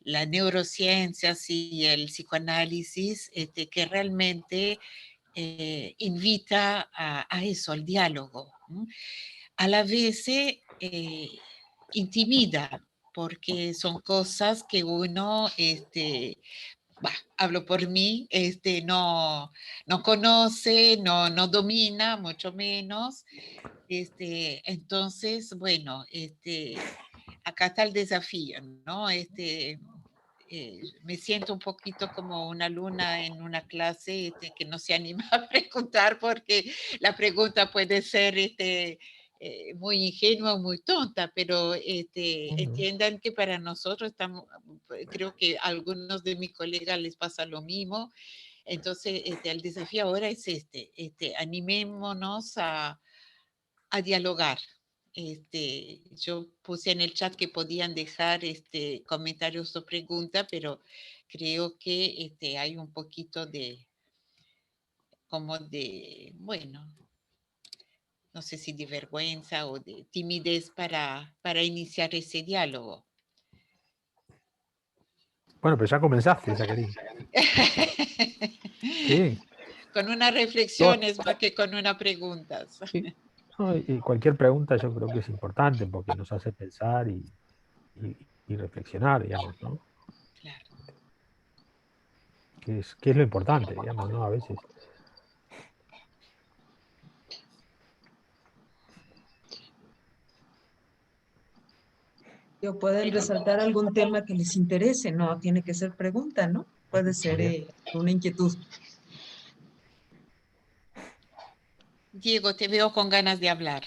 la neurociencia y el psicoanálisis, que realmente invita a eso, al diálogo. A la vez intimida, porque son cosas que uno hablo por mí, no conoce, no domina, mucho menos. Entonces, bueno, acá está el desafío, ¿no? Me siento un poquito como una alumna en una clase que no se anima a preguntar porque la pregunta puede ser muy ingenua o muy tonta, pero entiendan que para nosotros estamos, creo que a algunos de mis colegas les pasa lo mismo. Entonces, el desafío ahora es animémonos a dialogar. Yo puse en el chat que podían dejar comentarios o preguntas, pero creo que hay un poquito bueno, no sé si de vergüenza o de timidez para iniciar ese diálogo. Bueno, pero ya comenzaste, Jacqueline. Sí. Con una reflexión es más que con una pregunta. Sí. No, y cualquier pregunta yo creo que es importante porque nos hace pensar y reflexionar, digamos, ¿no? Claro. Que es lo importante, digamos, ¿no? A veces. O pueden resaltar algún tema que les interese, no tiene que ser pregunta, ¿no? Puede ser una inquietud. Diego, te veo con ganas de hablar.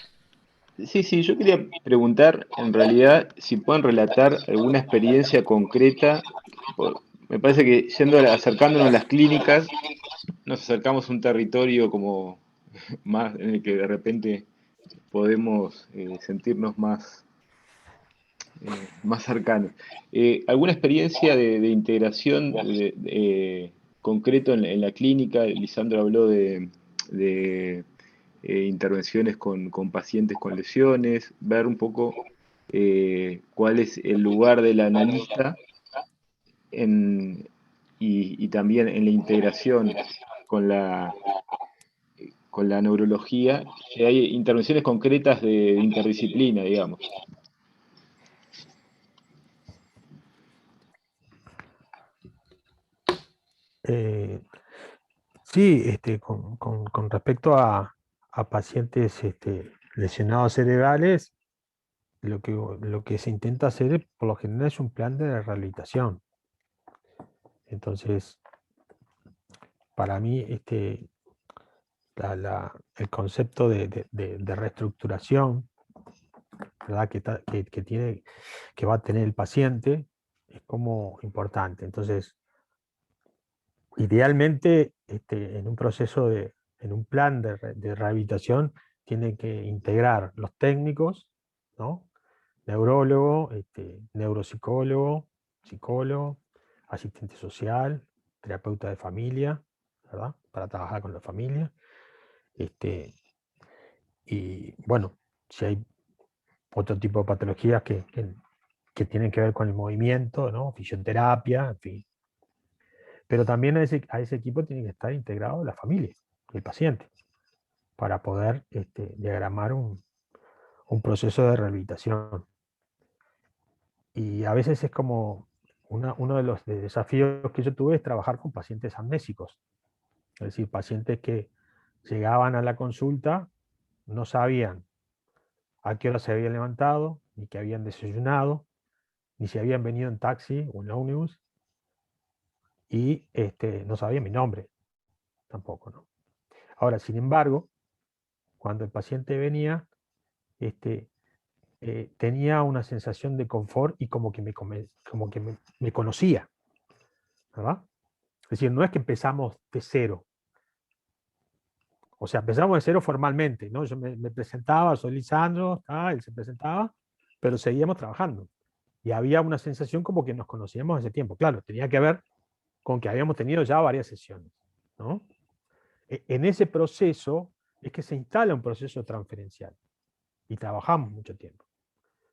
Sí, yo quería preguntar, en realidad, si pueden relatar alguna experiencia concreta. Me parece que acercándonos a las clínicas, nos acercamos a un territorio como más en el que de repente podemos sentirnos más cercanos. ¿Alguna experiencia de integración concreto en la clínica? Lisandro habló de intervenciones con pacientes con lesiones, ver un poco cuál es el lugar del analista y también en la integración con la neurología. Hay intervenciones concretas de interdisciplina, digamos. Sí, con respecto a pacientes lesionados cerebrales, lo que se intenta hacer por lo general es un plan de rehabilitación. Entonces, para mí, el concepto de reestructuración, ¿verdad? Que va a tener el paciente es como importante. Entonces, idealmente, en un proceso en un plan de rehabilitación, tiene que integrar los técnicos, ¿no? Neurólogo, neuropsicólogo, psicólogo, asistente social, terapeuta de familia, ¿verdad? Para trabajar con la familia. Y bueno, si hay otro tipo de patologías que tienen que ver con el movimiento, ¿no? Fisioterapia, en fin. Pero también a ese equipo tiene que estar integrado la familia, el paciente, para poder diagramar un proceso de rehabilitación. Y a veces es como uno de los desafíos que yo tuve es trabajar con pacientes amnésicos, es decir, pacientes que llegaban a la consulta, no sabían a qué hora se habían levantado, ni que habían desayunado, ni si habían venido en taxi o en ómnibus, y no sabían mi nombre tampoco, ¿no? Ahora, sin embargo, cuando el paciente venía, tenía una sensación de confort y como que me conocía, ¿verdad? Es decir, no es que empezamos de cero. O sea, empezamos de cero formalmente, ¿no? Yo me presentaba, soy Lisandro, él se presentaba, pero seguíamos trabajando. Y había una sensación como que nos conocíamos hace tiempo. Claro, tenía que ver con que habíamos tenido ya varias sesiones, ¿no? En ese proceso es que se instala un proceso transferencial y trabajamos mucho tiempo.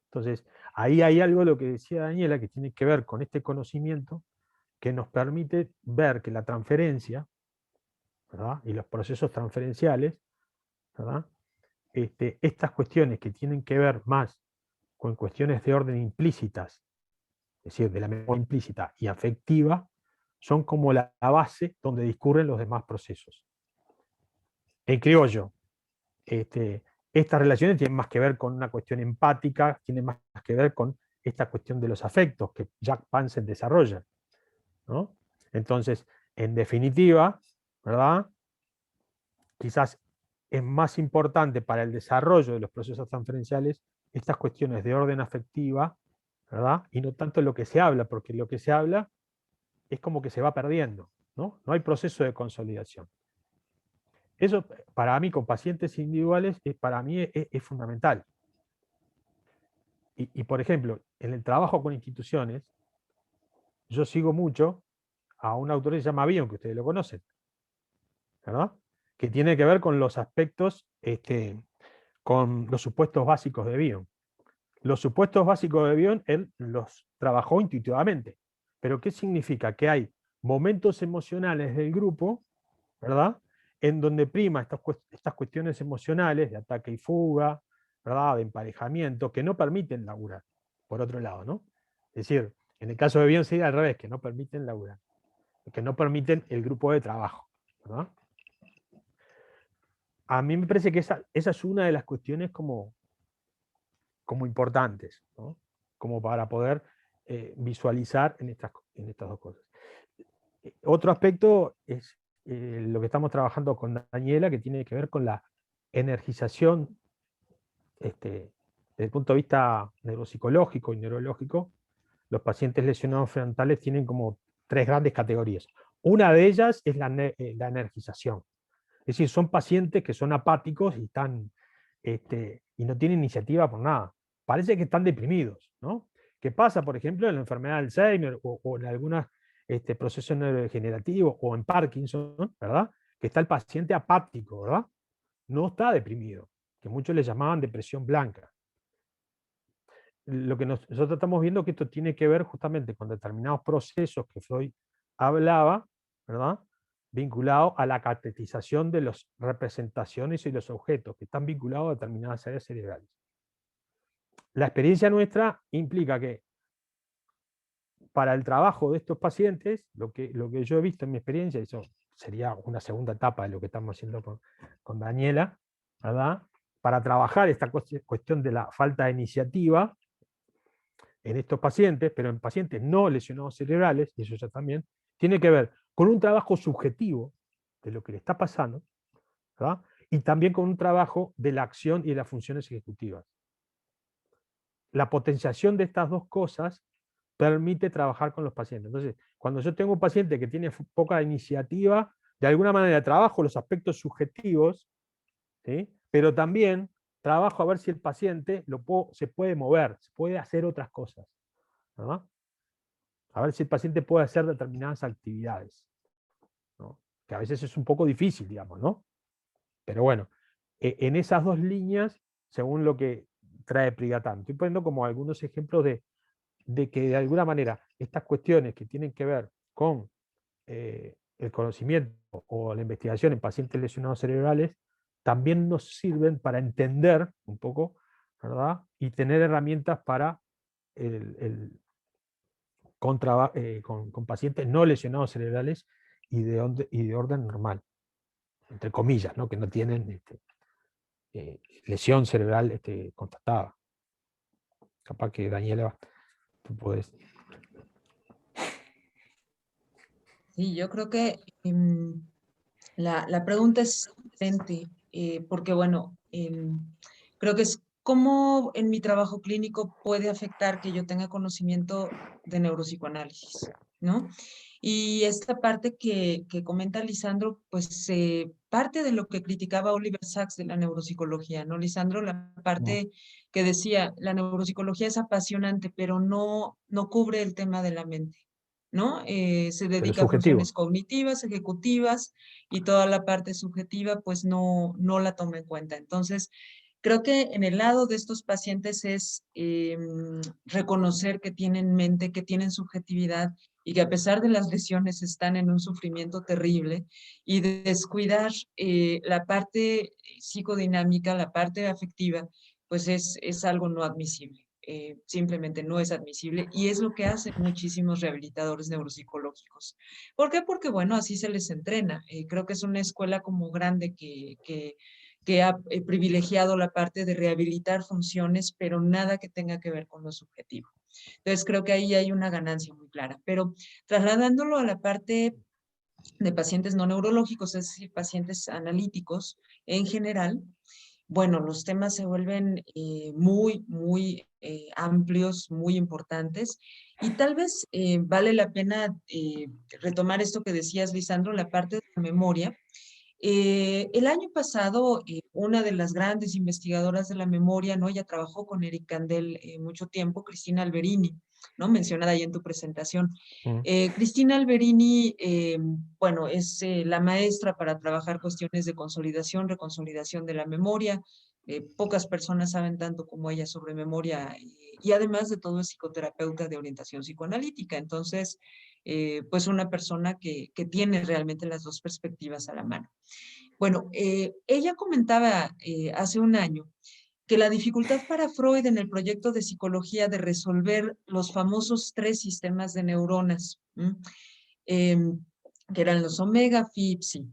Entonces, ahí hay algo de lo que decía Daniela que tiene que ver con este conocimiento que nos permite ver que la transferencia, ¿verdad? Y los procesos transferenciales, ¿verdad? Estas cuestiones que tienen que ver más con cuestiones de orden implícitas, es decir, de la memoria implícita y afectiva, son como la base donde discurren los demás procesos. En criollo, estas relaciones tienen más que ver con una cuestión empática, tienen más que ver con esta cuestión de los afectos que Jack Pansen desarrolla, ¿no? Entonces, en definitiva, ¿verdad? Quizás es más importante para el desarrollo de los procesos transferenciales estas cuestiones de orden afectiva, ¿verdad? Y no tanto lo que se habla, porque lo que se habla es como que se va perdiendo, ¿no? No hay proceso de consolidación. Eso, para mí, con pacientes individuales, para mí es fundamental. Y, por ejemplo, en el trabajo con instituciones, yo sigo mucho a un autor que se llama Bion, que ustedes lo conocen, ¿verdad? Que tiene que ver con los aspectos, con los supuestos básicos de Bion. Los supuestos básicos de Bion, él los trabajó intuitivamente. Pero ¿qué significa? Que hay momentos emocionales del grupo, ¿verdad? En donde prima estas cuestiones emocionales de ataque y fuga, ¿verdad? De emparejamiento, que no permiten laburar, por otro lado, ¿no? Es decir, en el caso de Bion sería al revés, que no permiten laburar, que no permiten el grupo de trabajo, ¿verdad? A mí me parece que esa es una de las cuestiones como importantes, ¿no? Como para poder visualizar en estas dos cosas. Otro aspecto es lo que estamos trabajando con Daniela, que tiene que ver con la energización desde el punto de vista neuropsicológico y neurológico. Los pacientes lesionados frontales tienen como 3 grandes categorías. Una de ellas es la energización. Es decir, son pacientes que son apáticos y están y no tienen iniciativa por nada. Parece que están deprimidos, ¿no? ¿Qué pasa, por ejemplo, en la enfermedad de Alzheimer o en algunos procesos neurodegenerativos o en Parkinson, ¿verdad? Que está el paciente apático, ¿verdad? No está deprimido, que muchos le llamaban depresión blanca. Lo que nosotros estamos viendo es que esto tiene que ver justamente con determinados procesos que Freud hablaba, ¿verdad? Vinculado a la catetización de las representaciones y los objetos, que están vinculados a determinadas áreas cerebrales. La experiencia nuestra implica que para el trabajo de estos pacientes, lo que yo he visto en mi experiencia, y eso sería una segunda etapa de lo que estamos haciendo con Daniela, ¿verdad? Para trabajar esta cuestión de la falta de iniciativa en estos pacientes, pero en pacientes no lesionados cerebrales, y eso ya también, tiene que ver con un trabajo subjetivo de lo que le está pasando, ¿verdad? Y también con un trabajo de la acción y de las funciones ejecutivas. La potenciación de estas dos cosas permite trabajar con los pacientes. Entonces, cuando yo tengo un paciente que tiene poca iniciativa, de alguna manera trabajo los aspectos subjetivos, ¿sí? Pero también trabajo a ver si el paciente se puede mover, se puede hacer otras cosas, ¿no? A ver si el paciente puede hacer determinadas actividades, ¿no? Que a veces es un poco difícil, digamos, ¿no? Pero bueno, en esas dos líneas, según lo que trae Prigatán, estoy poniendo como algunos ejemplos de que de alguna manera estas cuestiones que tienen que ver con el conocimiento o la investigación en pacientes lesionados cerebrales también nos sirven para entender un poco, ¿verdad? Y tener herramientas para con pacientes no lesionados cerebrales y de orden normal, entre comillas, ¿no? Que no tienen lesión cerebral constatada. Capaz que Daniela, tú puedes. Sí, yo creo que la pregunta es excelente, porque bueno, creo que es cómo en mi trabajo clínico puede afectar que yo tenga conocimiento de neuropsicoanálisis, ¿no? Y esta parte que comenta Lisandro, pues parte de lo que criticaba Oliver Sacks de la neuropsicología, ¿no? Lisandro, la parte que decía, la neuropsicología es apasionante, pero no cubre el tema de la mente, ¿no? Se dedica a funciones cognitivas, ejecutivas, y toda la parte subjetiva, pues no la toma en cuenta. Entonces, creo que en el lado de estos pacientes es reconocer que tienen mente, que tienen subjetividad y que a pesar de las lesiones están en un sufrimiento terrible, y descuidar la parte psicodinámica, la parte afectiva, pues es algo no admisible. simplemente no es admisible y es lo que hacen muchísimos rehabilitadores neuropsicológicos. ¿Por qué? Porque, bueno, así se les entrena. Creo que es una escuela como grande que ha privilegiado la parte de rehabilitar funciones, pero nada que tenga que ver con lo subjetivo. Entonces, creo que ahí hay una ganancia muy clara. Pero trasladándolo a la parte de pacientes no neurológicos, es decir, pacientes analíticos en general, bueno, los temas se vuelven muy amplios, muy importantes, y tal vez vale la pena retomar esto que decías, Lisandro, la parte de la memoria. El año pasado, una de las grandes investigadoras de la memoria, ¿no? Ella trabajó con Eric Kandel mucho tiempo, Cristina Alberini, ¿no? Mencionada ahí en tu presentación. Cristina Alberini, bueno, es la maestra para trabajar cuestiones de consolidación, reconsolidación de la memoria. Pocas personas saben tanto como ella sobre memoria y además de todo es psicoterapeuta de orientación psicoanalítica. Entonces, pues una persona que tiene realmente las dos perspectivas a la mano. Bueno, ella comentaba hace un año que la dificultad para Freud en el proyecto de psicología de resolver los famosos 3 sistemas de neuronas, que eran los omega, phi, psi.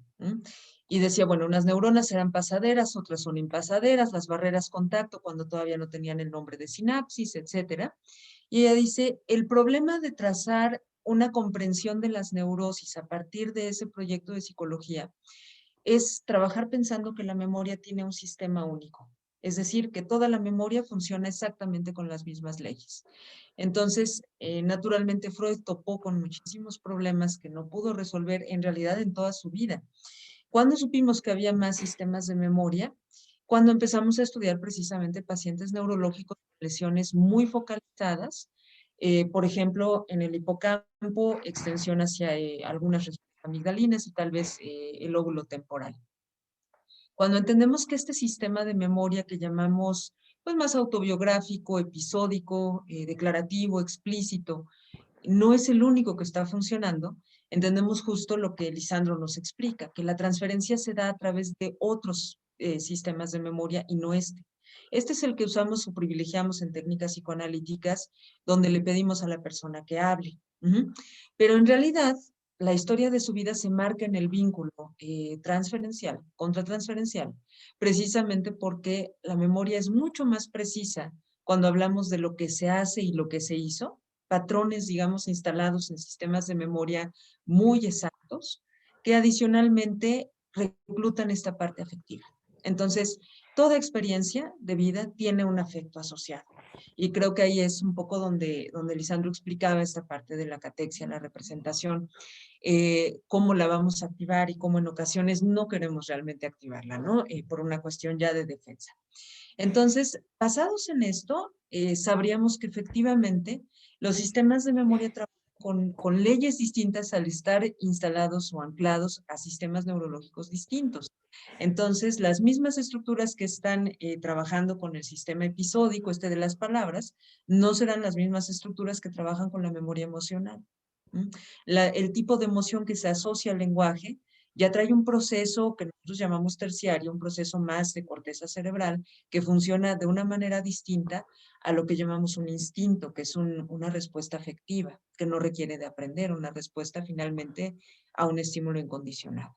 Y decía, bueno, unas neuronas eran pasaderas, otras son impasaderas, las barreras contacto cuando todavía no tenían el nombre de sinapsis, etcétera. Y ella dice, el problema de trazar una comprensión de las neurosis a partir de ese proyecto de psicología es trabajar pensando que la memoria tiene un sistema único. Es decir, que toda la memoria funciona exactamente con las mismas leyes. Entonces, naturalmente Freud topó con muchísimos problemas que no pudo resolver en realidad en toda su vida. ¿Cuándo supimos que había más sistemas de memoria? Cuando empezamos a estudiar precisamente pacientes neurológicos con lesiones muy focalizadas, por ejemplo, en el hipocampo, extensión hacia algunas regiones amigdalinas y tal vez el lóbulo temporal. Cuando entendemos que este sistema de memoria que llamamos pues más autobiográfico, episódico, declarativo, explícito, no es el único que está funcionando, entendemos justo lo que Lisandro nos explica, que la transferencia se da a través de otros sistemas de memoria y no este. Este es el que usamos o privilegiamos en técnicas psicoanalíticas donde le pedimos a la persona que hable. Pero en realidad, la historia de su vida se marca en el vínculo transferencial, contratransferencial, precisamente porque la memoria es mucho más precisa cuando hablamos de lo que se hace y lo que se hizo, patrones, digamos, instalados en sistemas de memoria muy exactos, que adicionalmente reclutan esta parte afectiva. Entonces, toda experiencia de vida tiene un afecto asociado. Y creo que ahí es un poco donde Lisandro explicaba esta parte de la catexia, la representación, cómo la vamos a activar y cómo en ocasiones no queremos realmente activarla, ¿no? Por una cuestión ya de defensa. Entonces, basados en esto, sabríamos que efectivamente los sistemas de memoria trabajan con leyes distintas al estar instalados o anclados a sistemas neurológicos distintos. Entonces, las mismas estructuras que están trabajando con el sistema episódico, este de las palabras, no serán las mismas estructuras que trabajan con la memoria emocional. El tipo de emoción que se asocia al lenguaje ya trae un proceso que nosotros llamamos terciario, un proceso más de corteza cerebral, que funciona de una manera distinta a lo que llamamos un instinto, que es una respuesta afectiva, que no requiere de aprender, una respuesta finalmente a un estímulo incondicionado.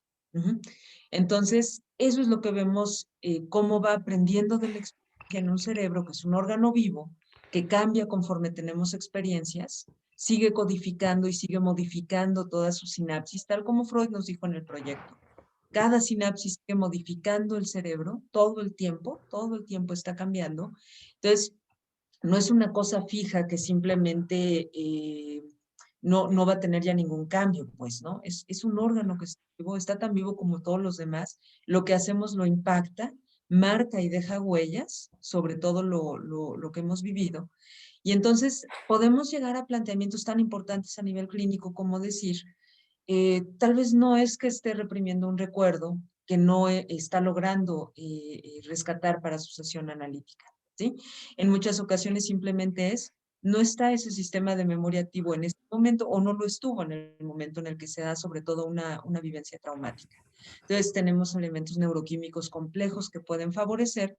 Entonces, eso es lo que vemos, cómo va aprendiendo de la experiencia en un cerebro, que es un órgano vivo, que cambia conforme tenemos experiencias, sigue codificando y sigue modificando todas sus sinapsis, tal como Freud nos dijo en el proyecto. Cada sinapsis sigue modificando el cerebro todo el tiempo está cambiando. Entonces, no es una cosa fija que simplemente no va a tener ya ningún cambio, pues, ¿no? Es un órgano que está tan vivo como todos los demás. Lo que hacemos lo impacta, marca y deja huellas sobre todo lo que hemos vivido. Y entonces podemos llegar a planteamientos tan importantes a nivel clínico como decir, tal vez no es que esté reprimiendo un recuerdo que no está logrando rescatar para su sesión analítica, ¿sí? En muchas ocasiones simplemente no está ese sistema de memoria activo en este momento o no lo estuvo en el momento en el que se da sobre todo una vivencia traumática. Entonces tenemos elementos neuroquímicos complejos que pueden favorecer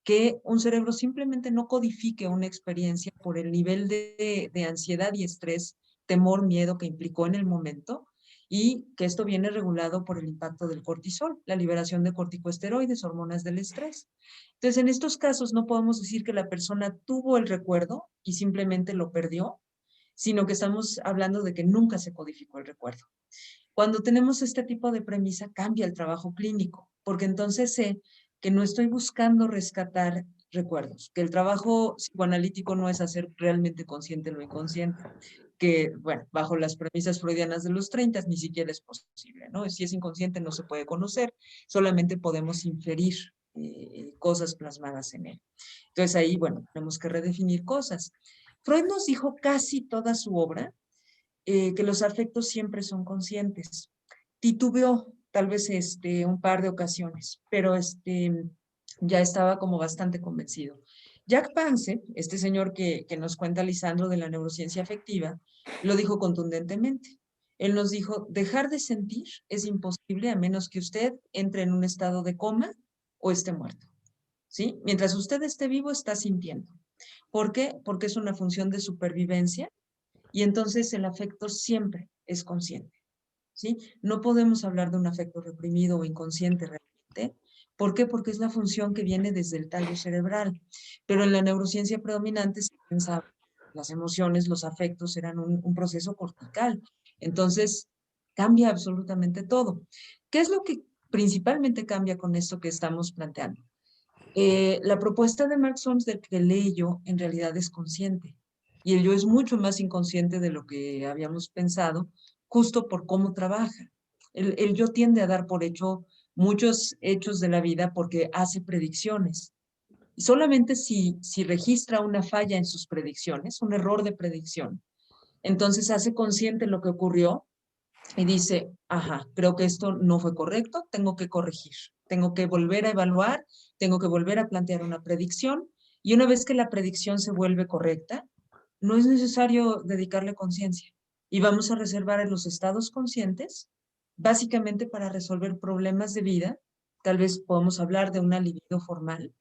que un cerebro simplemente no codifique una experiencia por el nivel de ansiedad y estrés, temor, miedo que implicó en el momento, y que esto viene regulado por el impacto del cortisol, la liberación de corticosteroides, hormonas del estrés. Entonces, en estos casos no podemos decir que la persona tuvo el recuerdo y simplemente lo perdió, sino que estamos hablando de que nunca se codificó el recuerdo. Cuando tenemos este tipo de premisa, cambia el trabajo clínico, porque entonces sé que no estoy buscando rescatar recuerdos, que el trabajo psicoanalítico no es hacer realmente consciente lo inconsciente, que, bueno, bajo las premisas freudianas de los 30 ni siquiera es posible, ¿no? Si es inconsciente no se puede conocer, solamente podemos inferir cosas plasmadas en él. Entonces ahí, bueno, tenemos que redefinir cosas. Freud nos dijo casi toda su obra que los afectos siempre son conscientes. Titubeó tal vez un par de ocasiones, pero ya estaba como bastante convencido. Jack Palance, este señor que nos cuenta Lisandro de la neurociencia afectiva, lo dijo contundentemente. Él nos dijo, dejar de sentir es imposible a menos que usted entre en un estado de coma o esté muerto. ¿Sí? Mientras usted esté vivo, está sintiendo. ¿Por qué? Porque es una función de supervivencia y entonces el afecto siempre es consciente, ¿sí? No podemos hablar de un afecto reprimido o inconsciente realmente. ¿Por qué? Porque es la función que viene desde el tallo cerebral. Pero en la neurociencia predominante se pensaba que las emociones, los afectos eran un proceso cortical. Entonces, cambia absolutamente todo. ¿Qué es lo que principalmente cambia con esto que estamos planteando? La propuesta de Mark Solms del que leí yo en realidad es consciente y el yo es mucho más inconsciente de lo que habíamos pensado justo por cómo trabaja. El yo tiende a dar por hecho muchos hechos de la vida porque hace predicciones y solamente si registra una falla en sus predicciones, un error de predicción, entonces hace consciente lo que ocurrió y dice, ajá, creo que esto no fue correcto, tengo que corregir, tengo que volver a evaluar, tengo que volver a plantear una predicción y una vez que la predicción se vuelve correcta, no es necesario dedicarle conciencia y vamos a reservar los estados conscientes básicamente para resolver problemas de vida, tal vez podemos hablar de una libido formal,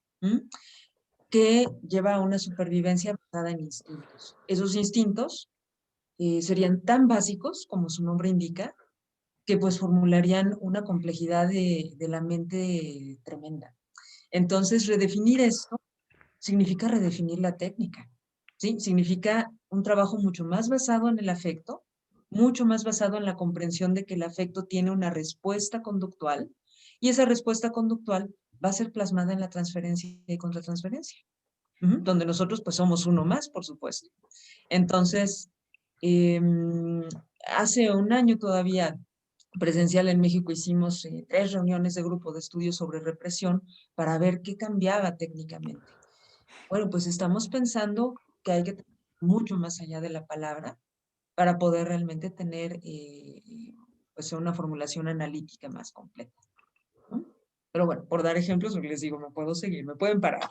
que lleva a una supervivencia basada en instintos. Esos instintos serían tan básicos como su nombre indica, que pues formularían una complejidad de la mente tremenda. Entonces, redefinir esto significa redefinir la técnica, ¿sí? Significa un trabajo mucho más basado en el afecto, mucho más basado en la comprensión de que el afecto tiene una respuesta conductual y esa respuesta conductual va a ser plasmada en la transferencia y contratransferencia, donde nosotros pues somos uno más, por supuesto. Entonces, hace un año todavía presencial en México hicimos 3 reuniones de grupo de estudios sobre represión para ver qué cambiaba técnicamente. Bueno, pues estamos pensando que hay que tener mucho más allá de la palabra para poder realmente tener pues una formulación analítica más completa, ¿no? Pero bueno, por dar ejemplos, les digo, me puedo seguir, me pueden parar.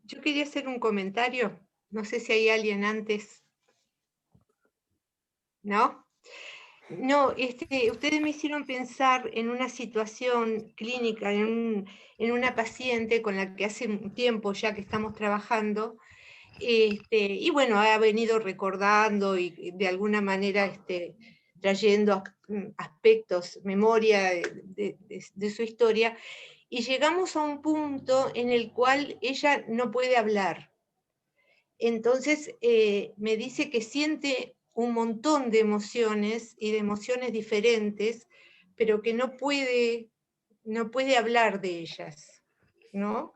Yo quería hacer un comentario, no sé si hay alguien antes, ¿no? No, ustedes me hicieron pensar en una situación clínica, en una paciente con la que hace un tiempo ya que estamos trabajando, y bueno, ha venido recordando y de alguna manera trayendo aspectos, memoria de su historia, y llegamos a un punto en el cual ella no puede hablar. Entonces me dice que siente un montón de emociones y de emociones diferentes, pero que no puede hablar de ellas, ¿no?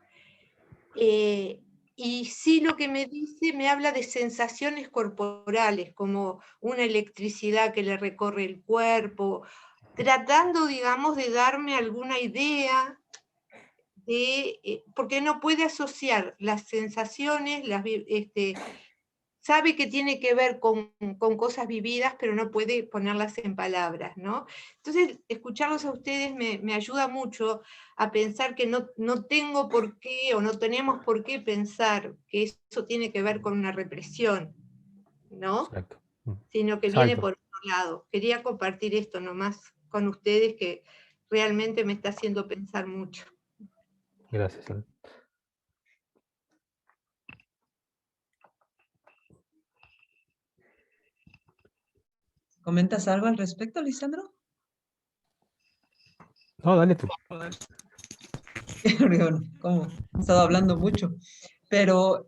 Y sí lo que me dice, me habla de sensaciones corporales, como una electricidad que le recorre el cuerpo, tratando, digamos, de darme alguna idea porque no puede asociar las sensaciones, sabe que tiene que ver con cosas vividas, pero no puede ponerlas en palabras, ¿no? Entonces, escucharlos a ustedes me ayuda mucho a pensar que no tengo por qué, o no tenemos por qué pensar que eso tiene que ver con una represión, ¿no? Exacto. Sino que viene por otro lado. Quería compartir esto nomás con ustedes, que realmente me está haciendo pensar mucho. Gracias, Ana. ¿Comentas algo al respecto, Lisandro? No, dale tú. Bueno, como he estado hablando mucho. Pero,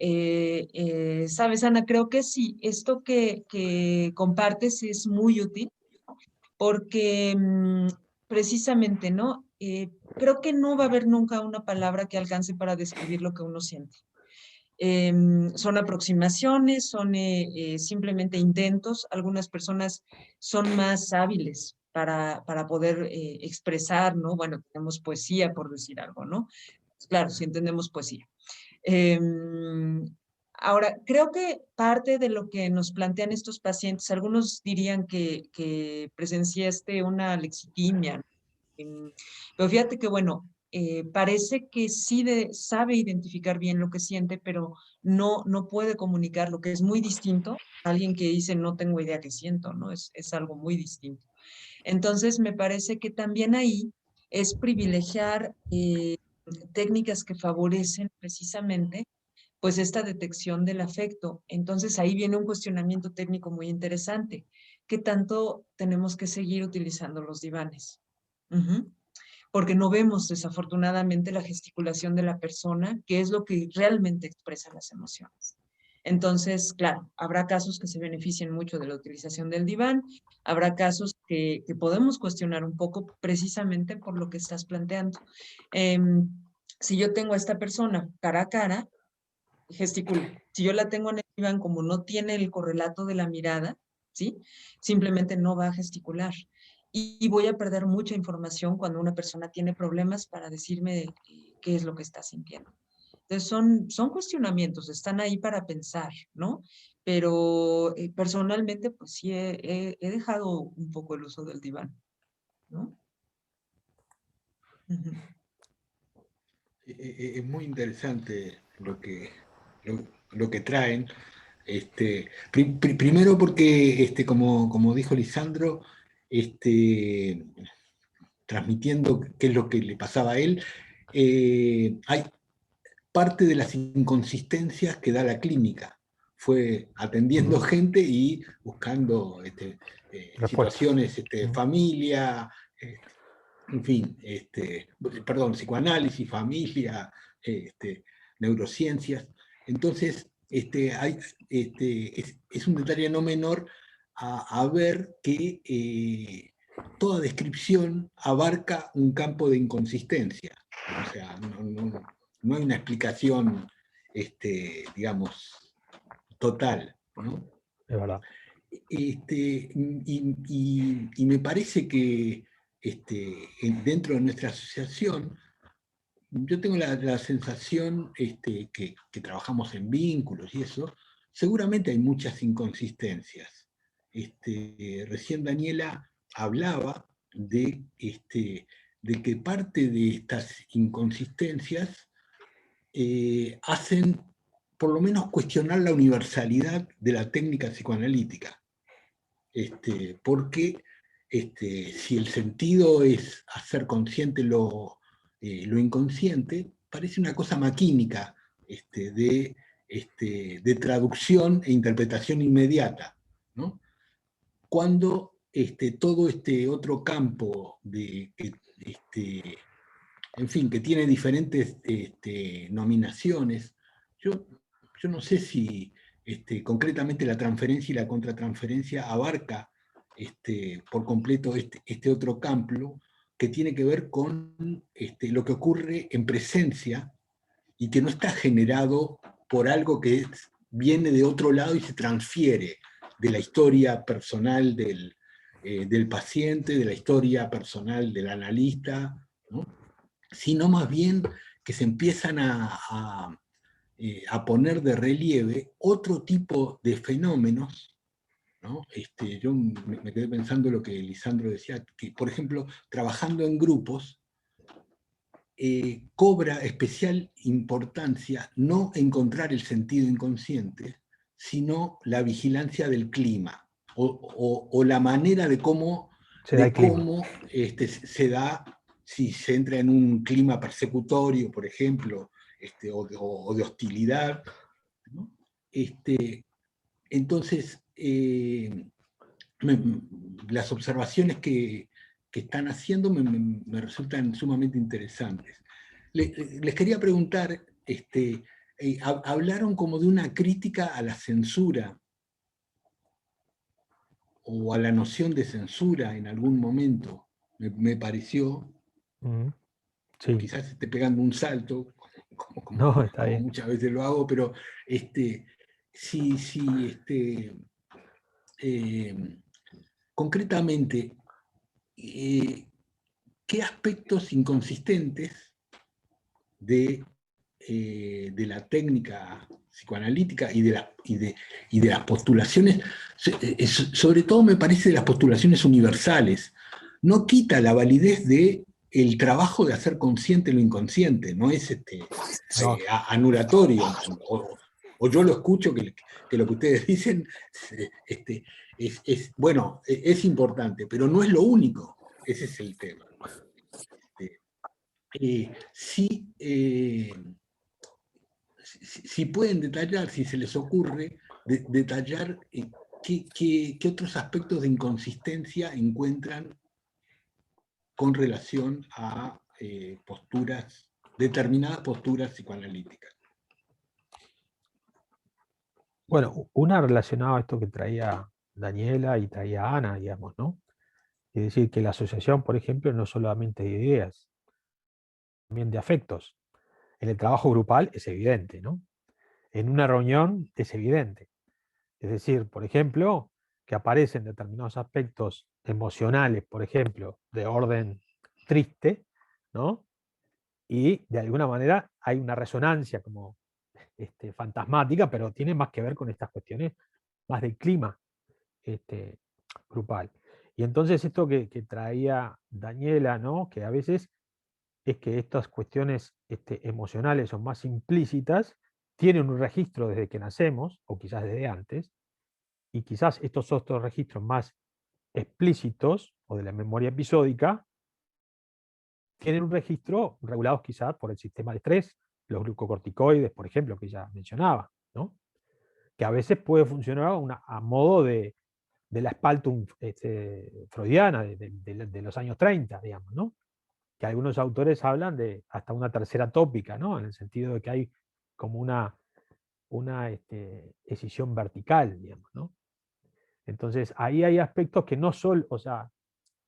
sabes, Ana, creo que sí, esto que compartes es muy útil porque precisamente, ¿no? Creo que no va a haber nunca una palabra que alcance para describir lo que uno siente. Son aproximaciones, son simplemente intentos. Algunas personas son más hábiles para poder expresar, ¿no? Bueno, tenemos poesía, por decir algo, ¿no? Claro, si entendemos poesía. Ahora, creo que parte de lo que nos plantean estos pacientes, algunos dirían que presenciaste una lexitimia, pero fíjate que, bueno, parece que sí sabe identificar bien lo que siente, pero no puede comunicar, lo que es muy distinto a alguien que dice no tengo idea qué siento, ¿no? Es algo muy distinto. Entonces, me parece que también ahí es privilegiar técnicas que favorecen precisamente pues esta detección del afecto. Entonces ahí viene un cuestionamiento técnico muy interesante. ¿Qué tanto tenemos que seguir utilizando los divanes? Porque no vemos desafortunadamente la gesticulación de la persona, que es lo que realmente expresa las emociones. Entonces, claro, habrá casos que se beneficien mucho de la utilización del diván, habrá casos que podemos cuestionar un poco precisamente por lo que estás planteando. Si yo tengo a esta persona cara a cara, gesticula. Si yo la tengo en el diván, como no tiene el correlato de la mirada, ¿sí? Simplemente no va a gesticular. Y voy a perder mucha información cuando una persona tiene problemas para decirme qué es lo que está sintiendo. Entonces son cuestionamientos, están ahí para pensar, ¿no? Pero personalmente, pues sí, he dejado un poco el uso del diván, ¿no? Es muy interesante lo que traen. Primero porque, como dijo Lisandro, transmitiendo qué es lo que le pasaba a él, hay parte de las inconsistencias que da la clínica. Fue atendiendo gente y buscando situaciones, familia, en fin, perdón, psicoanálisis, familia, neurociencias. Entonces, es un detalle no menor a ver que toda descripción abarca un campo de inconsistencia. O sea, no hay una explicación, digamos, total, ¿no? Es verdad. Y me parece que dentro de nuestra asociación, yo tengo la sensación que trabajamos en vínculos y eso, seguramente hay muchas inconsistencias. Recién Daniela hablaba de que parte de estas inconsistencias hacen por lo menos cuestionar la universalidad de la técnica psicoanalítica. Porque si el sentido es hacer consciente lo inconsciente, parece una cosa maquínica de traducción e interpretación inmediata, ¿no? Cuando todo este otro campo en fin, que tiene diferentes nominaciones, yo no sé si concretamente la transferencia y la contratransferencia abarca por completo este otro campo que tiene que ver con lo que ocurre en presencia y que no está generado por algo que viene de otro lado y se transfiere de la historia personal del paciente, de la historia personal del analista, ¿no? Sino más bien que se empiezan a poner de relieve otro tipo de fenómenos, ¿no? Yo me quedé pensando lo que Lisandro decía, que por ejemplo, trabajando en grupos, cobra especial importancia no encontrar el sentido inconsciente, sino la vigilancia del clima, o la manera de cómo se da si se entra en un clima persecutorio, por ejemplo, o de hostilidad, ¿no? Entonces, las observaciones que están haciendo me resultan sumamente interesantes. Les quería preguntar, hablaron como de una crítica a la censura, o a la noción de censura en algún momento, me pareció. Sí. Quizás esté pegando un salto, No, está bien. muchas veces lo hago, pero concretamente, ¿qué aspectos inconsistentes de la técnica psicoanalítica y de las postulaciones, sobre todo me parece de las postulaciones universales, no quita la validez de el trabajo de hacer consciente lo inconsciente, no es anulatorio, o yo lo escucho que lo que ustedes dicen bueno, es importante, pero no es lo único, ese es el tema. Si pueden detallar, si se les ocurre, detallar qué otros aspectos de inconsistencia encuentran con relación a determinadas posturas psicoanalíticas. Bueno, una relacionada a esto que traía Daniela y traía Ana, digamos, ¿no? Es decir, que la asociación, por ejemplo, no solamente de ideas, también de afectos. En el trabajo grupal es evidente, ¿no? En una reunión es evidente. Es decir, por ejemplo, que aparecen determinados aspectos emocionales, por ejemplo, de orden triste, ¿no? Y de alguna manera hay una resonancia como fantasmática, pero tiene más que ver con estas cuestiones más del clima grupal. Y entonces esto que traía Daniela, ¿no? Que a veces es que estas cuestiones emocionales son más implícitas, tienen un registro desde que nacemos, o quizás desde antes, y quizás estos otros registros más explícitos, o de la memoria episódica, tienen un registro regulados quizás por el sistema de estrés, los glucocorticoides, por ejemplo, que ya mencionaba, ¿no? Que a veces puede funcionar a modo de la spaltum freudiana de los años 30, digamos, ¿no? Que algunos autores hablan de hasta una tercera tópica, ¿no? En el sentido de que hay como una escisión vertical, digamos, ¿no? Entonces, ahí hay aspectos que no son, o sea,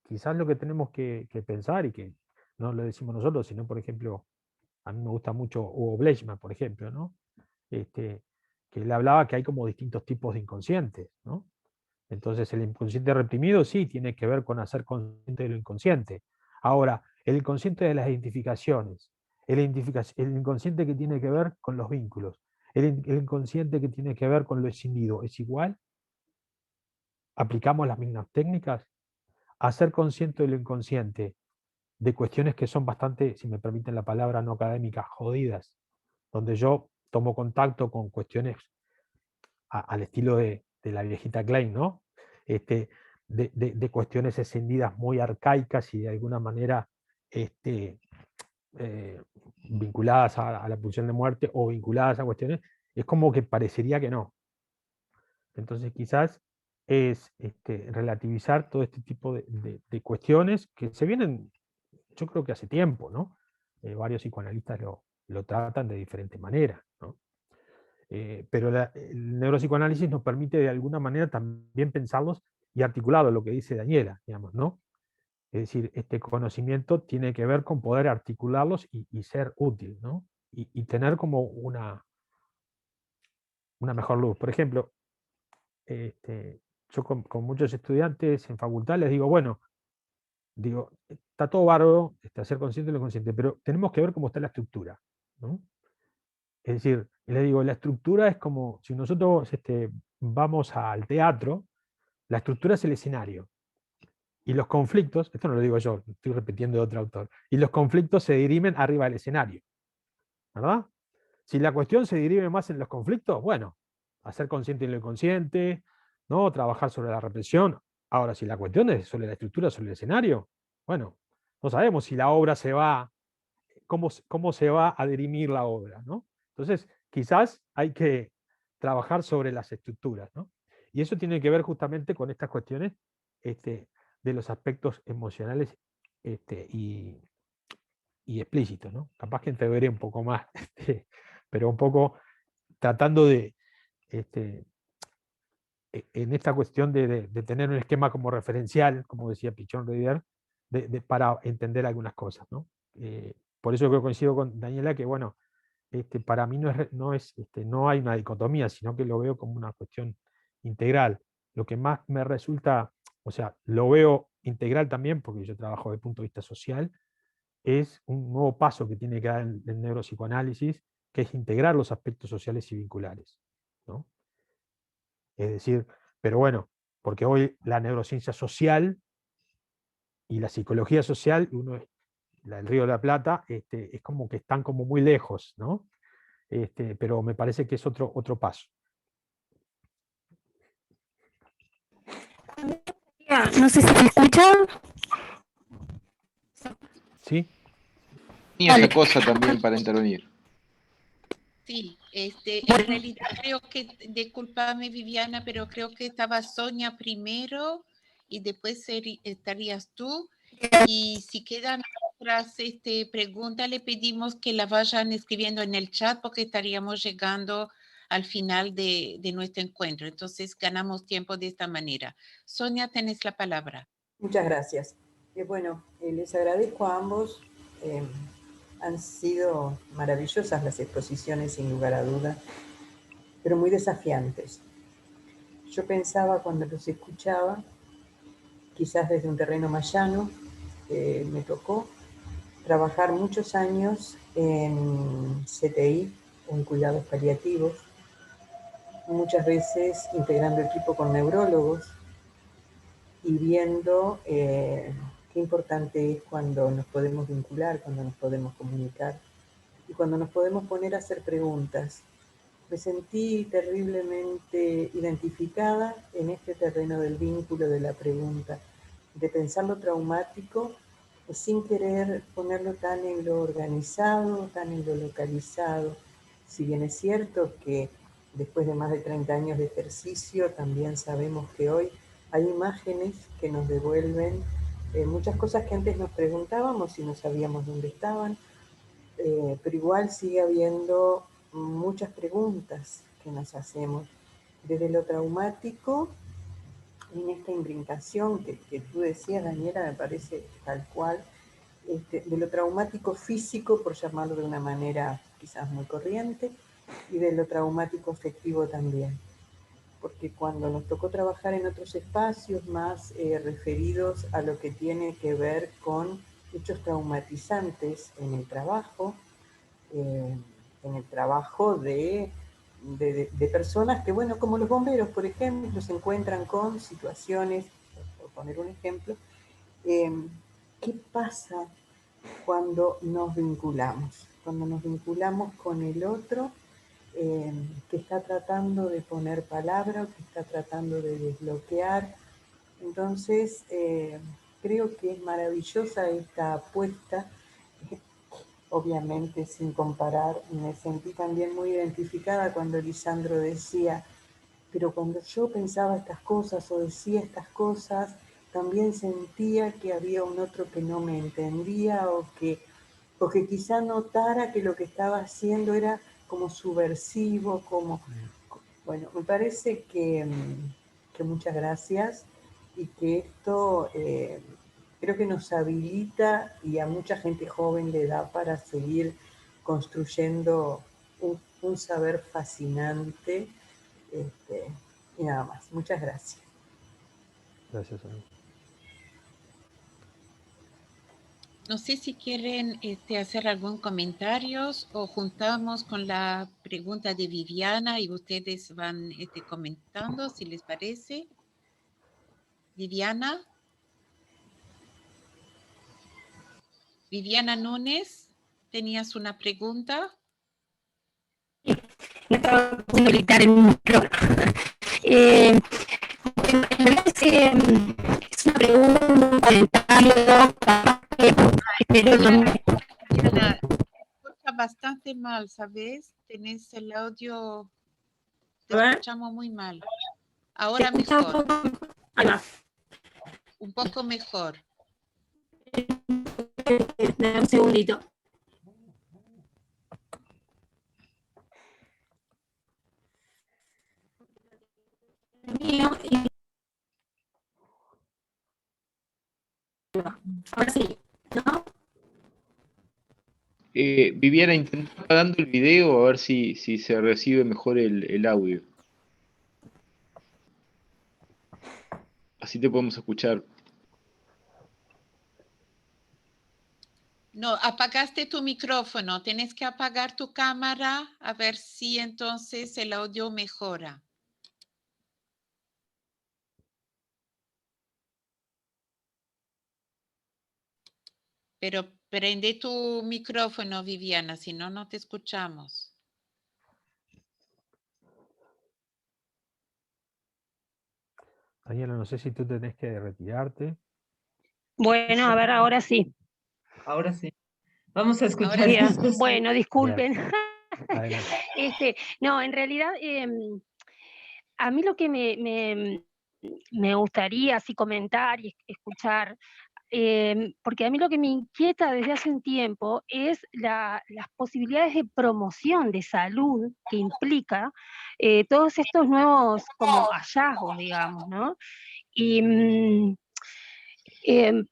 quizás lo que tenemos que pensar, y que no lo decimos nosotros, sino, por ejemplo, a mí me gusta mucho Hugo Bleichmann, por ejemplo, ¿no? Que él hablaba que hay como distintos tipos de inconscientes, ¿no? Entonces, el inconsciente reprimido sí tiene que ver con hacer consciente de lo inconsciente. Ahora, el inconsciente de las identificaciones, el inconsciente que tiene que ver con los vínculos, el inconsciente que tiene que ver con lo escindido, ¿es igual? ¿Aplicamos las mismas técnicas? Hacer consciente de lo inconsciente, de cuestiones que son bastante, si me permiten la palabra no académica, jodidas, donde yo tomo contacto con cuestiones al estilo de la viejita Klein, ¿no? De cuestiones escindidas muy arcaicas y de alguna manera vinculadas a la pulsión de muerte o vinculadas a cuestiones, es como que parecería que no. Entonces quizás es relativizar todo este tipo de cuestiones que se vienen, yo creo que hace tiempo, ¿no? Varios psicoanalistas lo tratan de diferente manera, ¿no? Pero el neuropsicoanálisis nos permite de alguna manera también pensarlos y articularlos, lo que dice Daniela, digamos, ¿no? Es decir, este conocimiento tiene que ver con poder articularlos y ser útil, ¿no? Y tener como una mejor luz. Por ejemplo, yo con muchos estudiantes en facultad les digo, bueno, está todo bárbaro, ser consciente de lo consciente, pero tenemos que ver cómo está la estructura, ¿no? Es decir, les digo, la estructura es como si nosotros vamos al teatro, la estructura es el escenario. Y los conflictos, esto no lo digo yo, estoy repitiendo de otro autor, y los conflictos se dirimen arriba del escenario, ¿verdad? Si la cuestión se dirime más en los conflictos, bueno, hacer consciente de lo inconsciente, ¿no? Trabajar sobre la represión. Ahora, si la cuestión es sobre la estructura, sobre el escenario, bueno, no sabemos si la obra se va, cómo se va a dirimir la obra, ¿no? Entonces, quizás hay que trabajar sobre las estructuras, ¿no? Y eso tiene que ver justamente con estas cuestiones de los aspectos emocionales y explícitos, ¿no? Capaz que entreveré un poco más, pero un poco tratando de, en esta cuestión de tener un esquema como referencial, como decía Pichon Rivière, para entender algunas cosas, ¿no? Por eso yo coincido con Daniela que, bueno, para mí no hay una dicotomía, sino que lo veo como una cuestión integral. Lo que más me resulta, o sea, lo veo integral también, porque yo trabajo desde el punto de vista social, es un nuevo paso que tiene que dar el neuropsicoanálisis, que es integrar los aspectos sociales y vinculares, ¿no? Es decir, pero bueno, porque hoy la neurociencia social y la psicología social, el Río de la Plata, es como que están como muy lejos, ¿no? Pero me parece que es otro paso. No sé si se escucha. ¿Sí? Y esa cosa también para intervenir. Sí, en realidad creo que, discúlpame Viviana, pero creo que estaba Sonia primero y después estarías tú. Y si quedan otras preguntas, le pedimos que la vayan escribiendo en el chat porque estaríamos llegando al final de nuestro encuentro. Entonces ganamos tiempo de esta manera. Sonia, tenés la palabra. Muchas gracias. Bueno, les agradezco a ambos. Han sido maravillosas las exposiciones, sin lugar a dudas, pero muy desafiantes. Yo pensaba cuando los escuchaba, quizás desde un terreno más llano, me tocó trabajar muchos años en CTI, en cuidados paliativos, muchas veces integrando equipo con neurólogos y viendo qué importante es cuando nos podemos vincular, cuando nos podemos comunicar y cuando nos podemos poner a hacer preguntas. Me sentí terriblemente identificada en este terreno del vínculo, de la pregunta, de pensar lo traumático sin querer ponerlo tan en lo organizado, tan en lo localizado. Si bien es cierto que después de más de 30 años de ejercicio, también sabemos que hoy hay imágenes que nos devuelven muchas cosas que antes nos preguntábamos y no sabíamos dónde estaban, pero igual sigue habiendo muchas preguntas que nos hacemos. Desde lo traumático, en esta imbricación que tú decías, Daniela, me parece tal cual, de lo traumático físico, por llamarlo de una manera quizás muy corriente, y de lo traumático afectivo también. Porque cuando nos tocó trabajar en otros espacios más referidos a lo que tiene que ver con hechos traumatizantes en el trabajo de personas que, bueno, como los bomberos, por ejemplo, se encuentran con situaciones, por poner un ejemplo, ¿qué pasa cuando nos vinculamos? Cuando nos vinculamos con el otro, que está tratando de poner palabra, que está tratando de desbloquear. Entonces, creo que es maravillosa esta apuesta. Obviamente, sin comparar, me sentí también muy identificada cuando Lisandro decía, pero cuando yo pensaba estas cosas o decía estas cosas, también sentía que había un otro que no me entendía o que quizá notara que lo que estaba haciendo era como subversivo, como... Bueno, me parece que muchas gracias y que esto creo que nos habilita y a mucha gente joven le da para seguir construyendo un saber fascinante. Y nada más. Muchas gracias. Gracias, Ana. No sé si quieren hacer algún comentario o juntamos con la pregunta de Viviana y ustedes van comentando, si les parece. Viviana. Viviana Núñez, ¿tenías una pregunta? No estaba pudiendo gritar el micro. Es una pregunta, un comentario, capaz pero no me... Diana, escucha bastante mal, ¿sabes? Tenés el audio, te A ver. escuchamos muy mal. ¿Se Ahora escucha un mejor, poco mejor? Ahí va. un poco mejor. Dame un segundito. Mío y... Ahora sí, ¿no? Viviana, intenta apagando el video a ver si se recibe mejor el audio. Así te podemos escuchar. No, apagaste tu micrófono, tienes que apagar tu cámara a ver si entonces el audio mejora. Pero prende tu micrófono, Viviana, si no, no te escuchamos. Daniela, no sé si tú tenés que retirarte. Bueno, a ver, ahora sí. Ahora sí. Vamos a escuchar. Ahora sí. Bien. esto. Bueno, disculpen. Adelante. No, en realidad, a mí lo que me gustaría así comentar y escuchar, porque a mí lo que me inquieta desde hace un tiempo es las posibilidades de promoción de salud que implica todos estos nuevos como hallazgos, digamos, ¿no? Y em,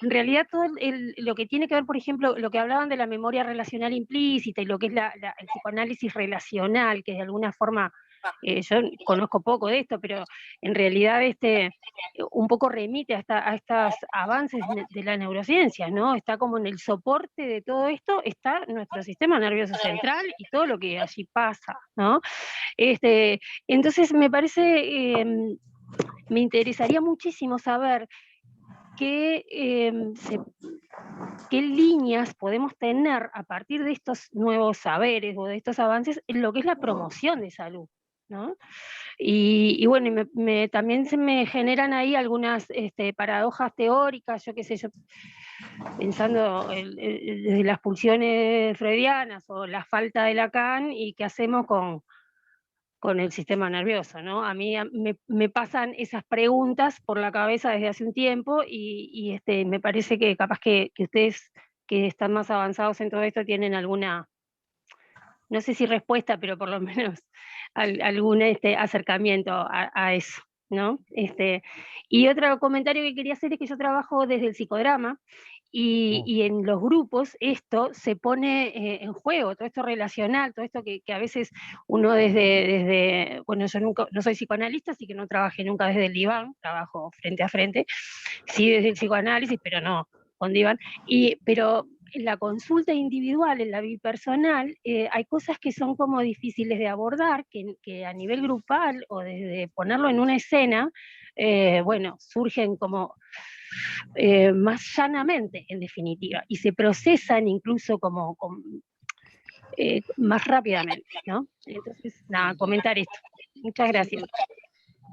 en realidad todo lo que tiene que ver, por ejemplo, lo que hablaban de la memoria relacional implícita y lo que es el psicoanálisis relacional, que de alguna forma, yo conozco poco de esto, pero en realidad un poco remite a estos avances de la neurociencia, ¿no? Está como en el soporte de todo esto, está nuestro sistema nervioso central y todo lo que allí pasa, ¿no? Entonces me parece, me interesaría muchísimo saber qué líneas podemos tener a partir de estos nuevos saberes o de estos avances en lo que es la promoción de salud, ¿no? Y bueno, también se me generan ahí algunas paradojas teóricas, yo qué sé, yo pensando desde las pulsiones freudianas o la falta de Lacan y qué hacemos con el sistema nervioso, ¿no? A mí me pasan esas preguntas por la cabeza desde hace un tiempo y me parece que capaz que ustedes que están más avanzados en todo esto tienen alguna, no sé si respuesta, pero por lo menos algún acercamiento a eso, ¿no? Y otro comentario que quería hacer es que yo trabajo desde el psicodrama y en los grupos esto se pone en juego, todo esto relacional, todo esto que a veces uno bueno, yo nunca, no soy psicoanalista, así que no trabajé nunca desde el diván, trabajo frente a frente, sí desde el psicoanálisis, pero no con diván, pero en la consulta individual, en la bipersonal, hay cosas que son como difíciles de abordar, que a nivel grupal o desde ponerlo en una escena, bueno, surgen como más llanamente, en definitiva, y se procesan incluso como más rápidamente, ¿no? Entonces, nada, comentar esto. Muchas gracias.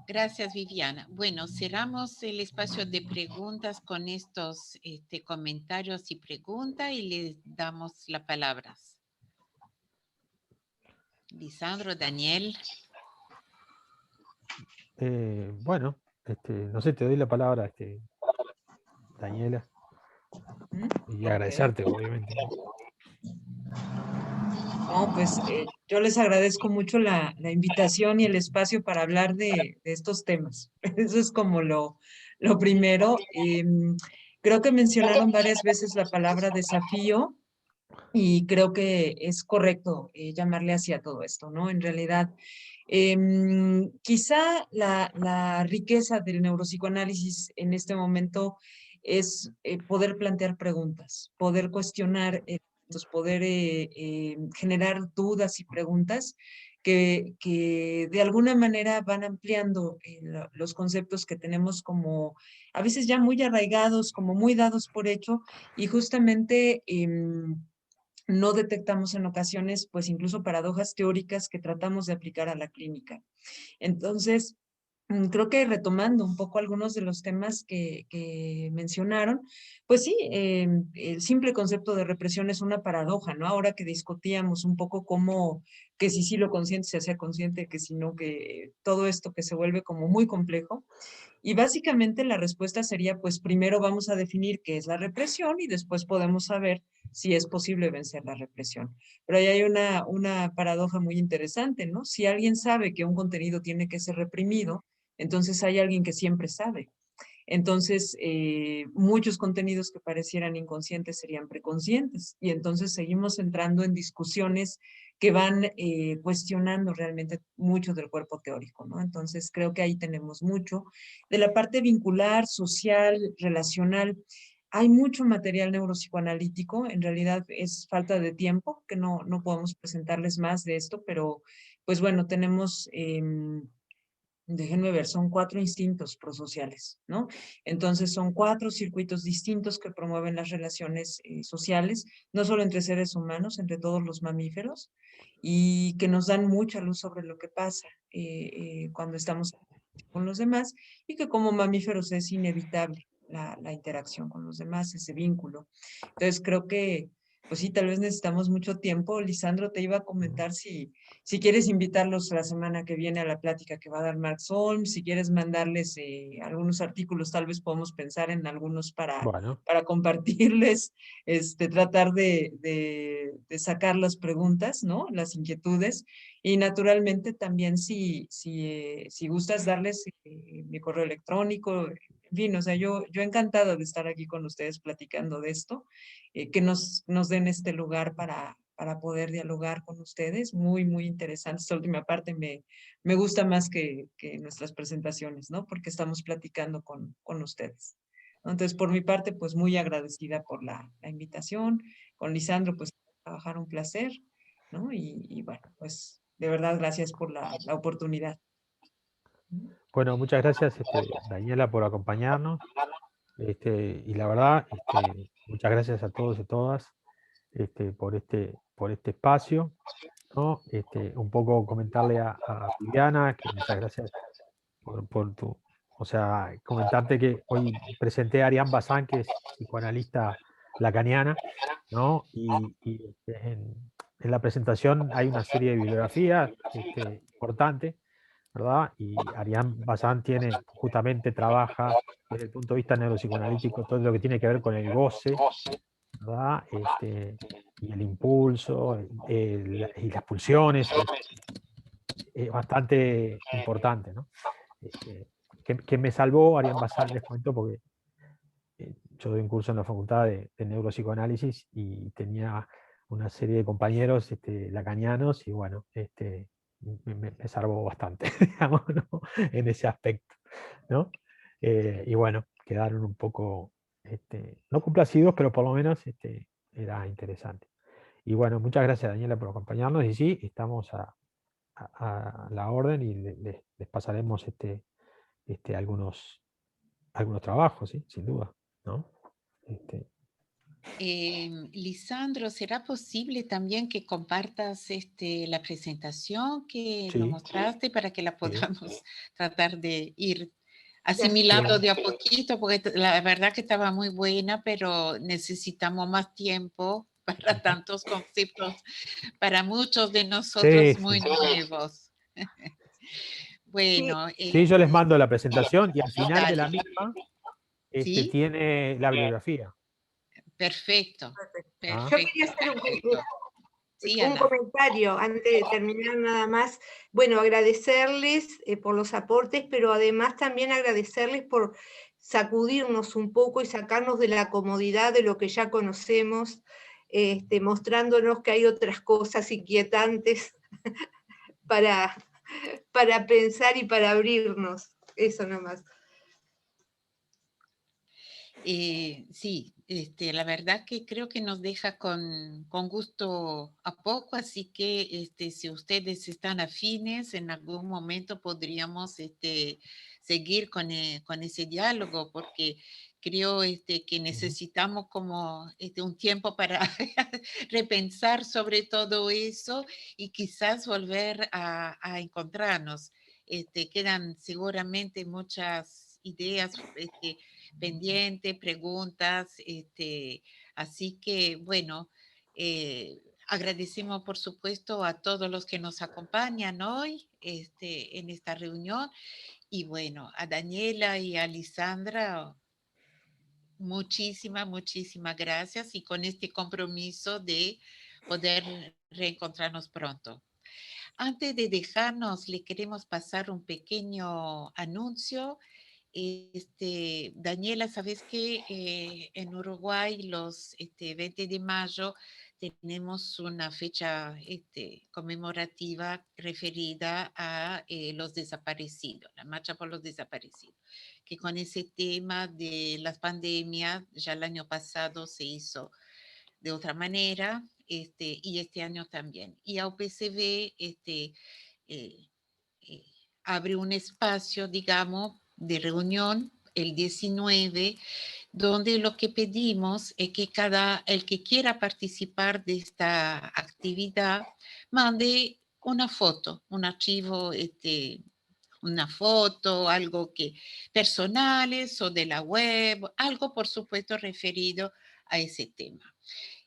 Gracias, Viviana. Bueno, cerramos el espacio de preguntas con estos comentarios y preguntas y les damos las palabras. Lisandro, Daniel. Bueno, no sé, te doy la palabra, Daniela. Y agradecerte, obviamente. No, pues yo les agradezco mucho la invitación y el espacio para hablar de estos temas. Eso es como lo primero. Creo que mencionaron varias veces la palabra desafío y creo que es correcto llamarle así a todo esto, ¿no? En realidad, quizá la riqueza del neuropsicoanálisis en este momento es poder plantear preguntas, poder cuestionar, poder generar dudas y preguntas que de alguna manera van ampliando los conceptos que tenemos como a veces ya muy arraigados, como muy dados por hecho, y justamente no detectamos en ocasiones, pues incluso paradojas teóricas que tratamos de aplicar a la clínica. Entonces, Creo que retomando un poco algunos de los temas que mencionaron, pues sí, el simple concepto de represión es una paradoja, ¿no? Ahora que discutíamos un poco cómo, que si sí lo consciente se hacía consciente, que si no, que todo esto que se vuelve como muy complejo. Y básicamente la respuesta sería, pues primero vamos a definir qué es la represión y después podemos saber si es posible vencer la represión. Pero ahí hay una paradoja muy interesante, ¿no? Si alguien sabe que un contenido tiene que ser reprimido, entonces hay alguien que siempre sabe. Entonces, muchos contenidos que parecieran inconscientes serían preconscientes y entonces seguimos entrando en discusiones que van cuestionando realmente mucho del cuerpo teórico, ¿no? Entonces, creo que ahí tenemos mucho. De la parte vincular, social, relacional, hay mucho material neuropsicoanalítico, en realidad es falta de tiempo, que no podemos presentarles más de esto, pero pues bueno, tenemos... déjenme ver, son 4 instintos prosociales, ¿no? Entonces son 4 circuitos distintos que promueven las relaciones sociales, no solo entre seres humanos, entre todos los mamíferos, y que nos dan mucha luz sobre lo que pasa cuando estamos con los demás, y que como mamíferos es inevitable la interacción con los demás, ese vínculo. Entonces creo que, pues sí, tal vez necesitamos mucho tiempo. Lisandro, te iba a comentar si quieres invitarlos la semana que viene a la plática que va a dar Marx Holmes, si quieres mandarles algunos artículos, tal vez podemos pensar en algunos Bueno, para compartirles, tratar de sacar las preguntas, ¿no? Las inquietudes. Y naturalmente también si gustas darles mi correo electrónico, en fin, o sea, yo encantada de estar aquí con ustedes platicando de esto, que nos den este lugar para poder dialogar con ustedes. Muy, muy interesante. Esta última parte me gusta más que nuestras presentaciones, ¿no? Porque estamos platicando con ustedes. Entonces, por mi parte, pues muy agradecida por la invitación. Con Lisandro, pues trabajar un placer, ¿no? Y bueno, pues de verdad, gracias por la oportunidad. bueno, muchas gracias, Daniela, por acompañarnos. Y la verdad, muchas gracias a todos y todas por este espacio, ¿no? Un poco comentarle a Viviana que muchas gracias por tu, o sea, comentarte que hoy presenté a Ariane Bazán, que es psicoanalista lacaniana, ¿no? En la presentación hay una serie de bibliografías importante, ¿verdad? Y Ariane Bazán trabaja desde el punto de vista neuropsicoanalítico todo lo que tiene que ver con el goce, ¿verdad? Y el impulso, y las pulsiones, es bastante importante, ¿no? Que me salvó Ariane Bazán, les cuento, porque yo doy un curso en la Facultad de Neuropsicoanálisis y tenía una serie de compañeros lacanianos y bueno, me salvó bastante, digamos, ¿no? En ese aspecto, ¿no? Y bueno, quedaron un poco, no complacidos, pero por lo menos era interesante. Y bueno, muchas gracias, Daniela, por acompañarnos y sí, estamos a la orden y les pasaremos algunos trabajos, ¿sí? Sin duda, ¿no? Lisandro, ¿será posible también que compartas la presentación que nos Sí, mostraste para que la sí, podamos tratar de ir De asimilando sí. de a poquito? Porque la verdad que estaba muy buena, pero necesitamos más tiempo para tantos conceptos, para muchos de nosotros Sí, muy sí. nuevos. Sí, Bueno, Sí, yo les mando la presentación y al final de la dale, misma ¿sí? tiene la bibliografía. Perfecto, ¿Ah? yo quería perfecto, hacer perfecto. Sí, un Ana. comentario antes de terminar nada más. Bueno, agradecerles por los aportes, pero además también agradecerles por sacudirnos un poco y sacarnos de la comodidad de lo que ya conocemos, mostrándonos que hay otras cosas inquietantes para, para pensar y para abrirnos. Eso nomás. Sí, la verdad que creo que nos deja con gusto a poco, así que si ustedes están afines, en algún momento podríamos seguir con ese diálogo, porque creo que necesitamos como un tiempo para repensar sobre todo eso y quizás volver a encontrarnos. Quedan seguramente muchas ideas pendientes, preguntas, así que bueno, agradecemos por supuesto a todos los que nos acompañan hoy en esta reunión y bueno, a Daniela y a Lisandra, muchísimas gracias y con este compromiso de poder reencontrarnos pronto. Antes de dejarnos, le queremos pasar un pequeño anuncio. Daniela, ¿sabes que en Uruguay los 20 de mayo tenemos una fecha conmemorativa referida a los desaparecidos, la marcha por los desaparecidos? Que con ese tema de las pandemias, ya el año pasado se hizo de otra manera, y este año también. Y a UPCV abre un espacio, digamos, de reunión el 19, donde lo que pedimos es que el que quiera participar de esta actividad mande una foto, un archivo, una foto, algo que personales o de la web, algo por supuesto referido a ese tema.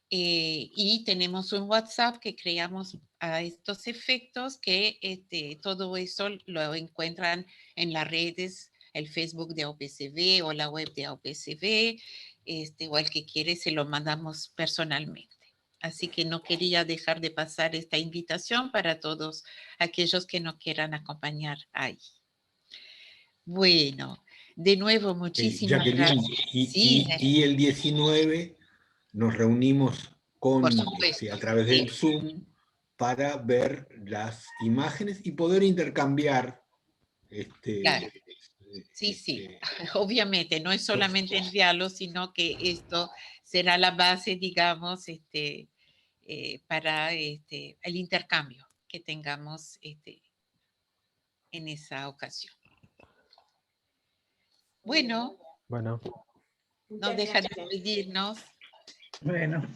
Y tenemos un WhatsApp que creamos a estos efectos, que todo eso lo encuentran en las redes, el Facebook de OPCV o la web de OPCV, o el que quiere se lo mandamos personalmente. Así que no quería dejar de pasar esta invitación para todos aquellos que nos quieran acompañar ahí. Bueno, de nuevo, muchísimas Jacqueline, gracias. y el 19 nos reunimos Por supuesto, a través del sí. Zoom para ver las imágenes y poder intercambiar. Claro. Sí. Obviamente, no es solamente enviarlo, sino que esto será la base, digamos, para el intercambio que tengamos en esa ocasión. Bueno, no deja de despedirnos. Bueno.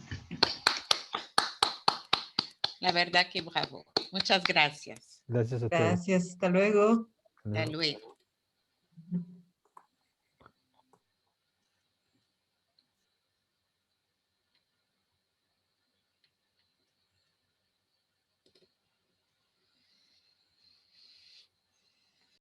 La verdad que bravo. Muchas gracias. Gracias a ustedes. Gracias, hasta luego. Hasta luego.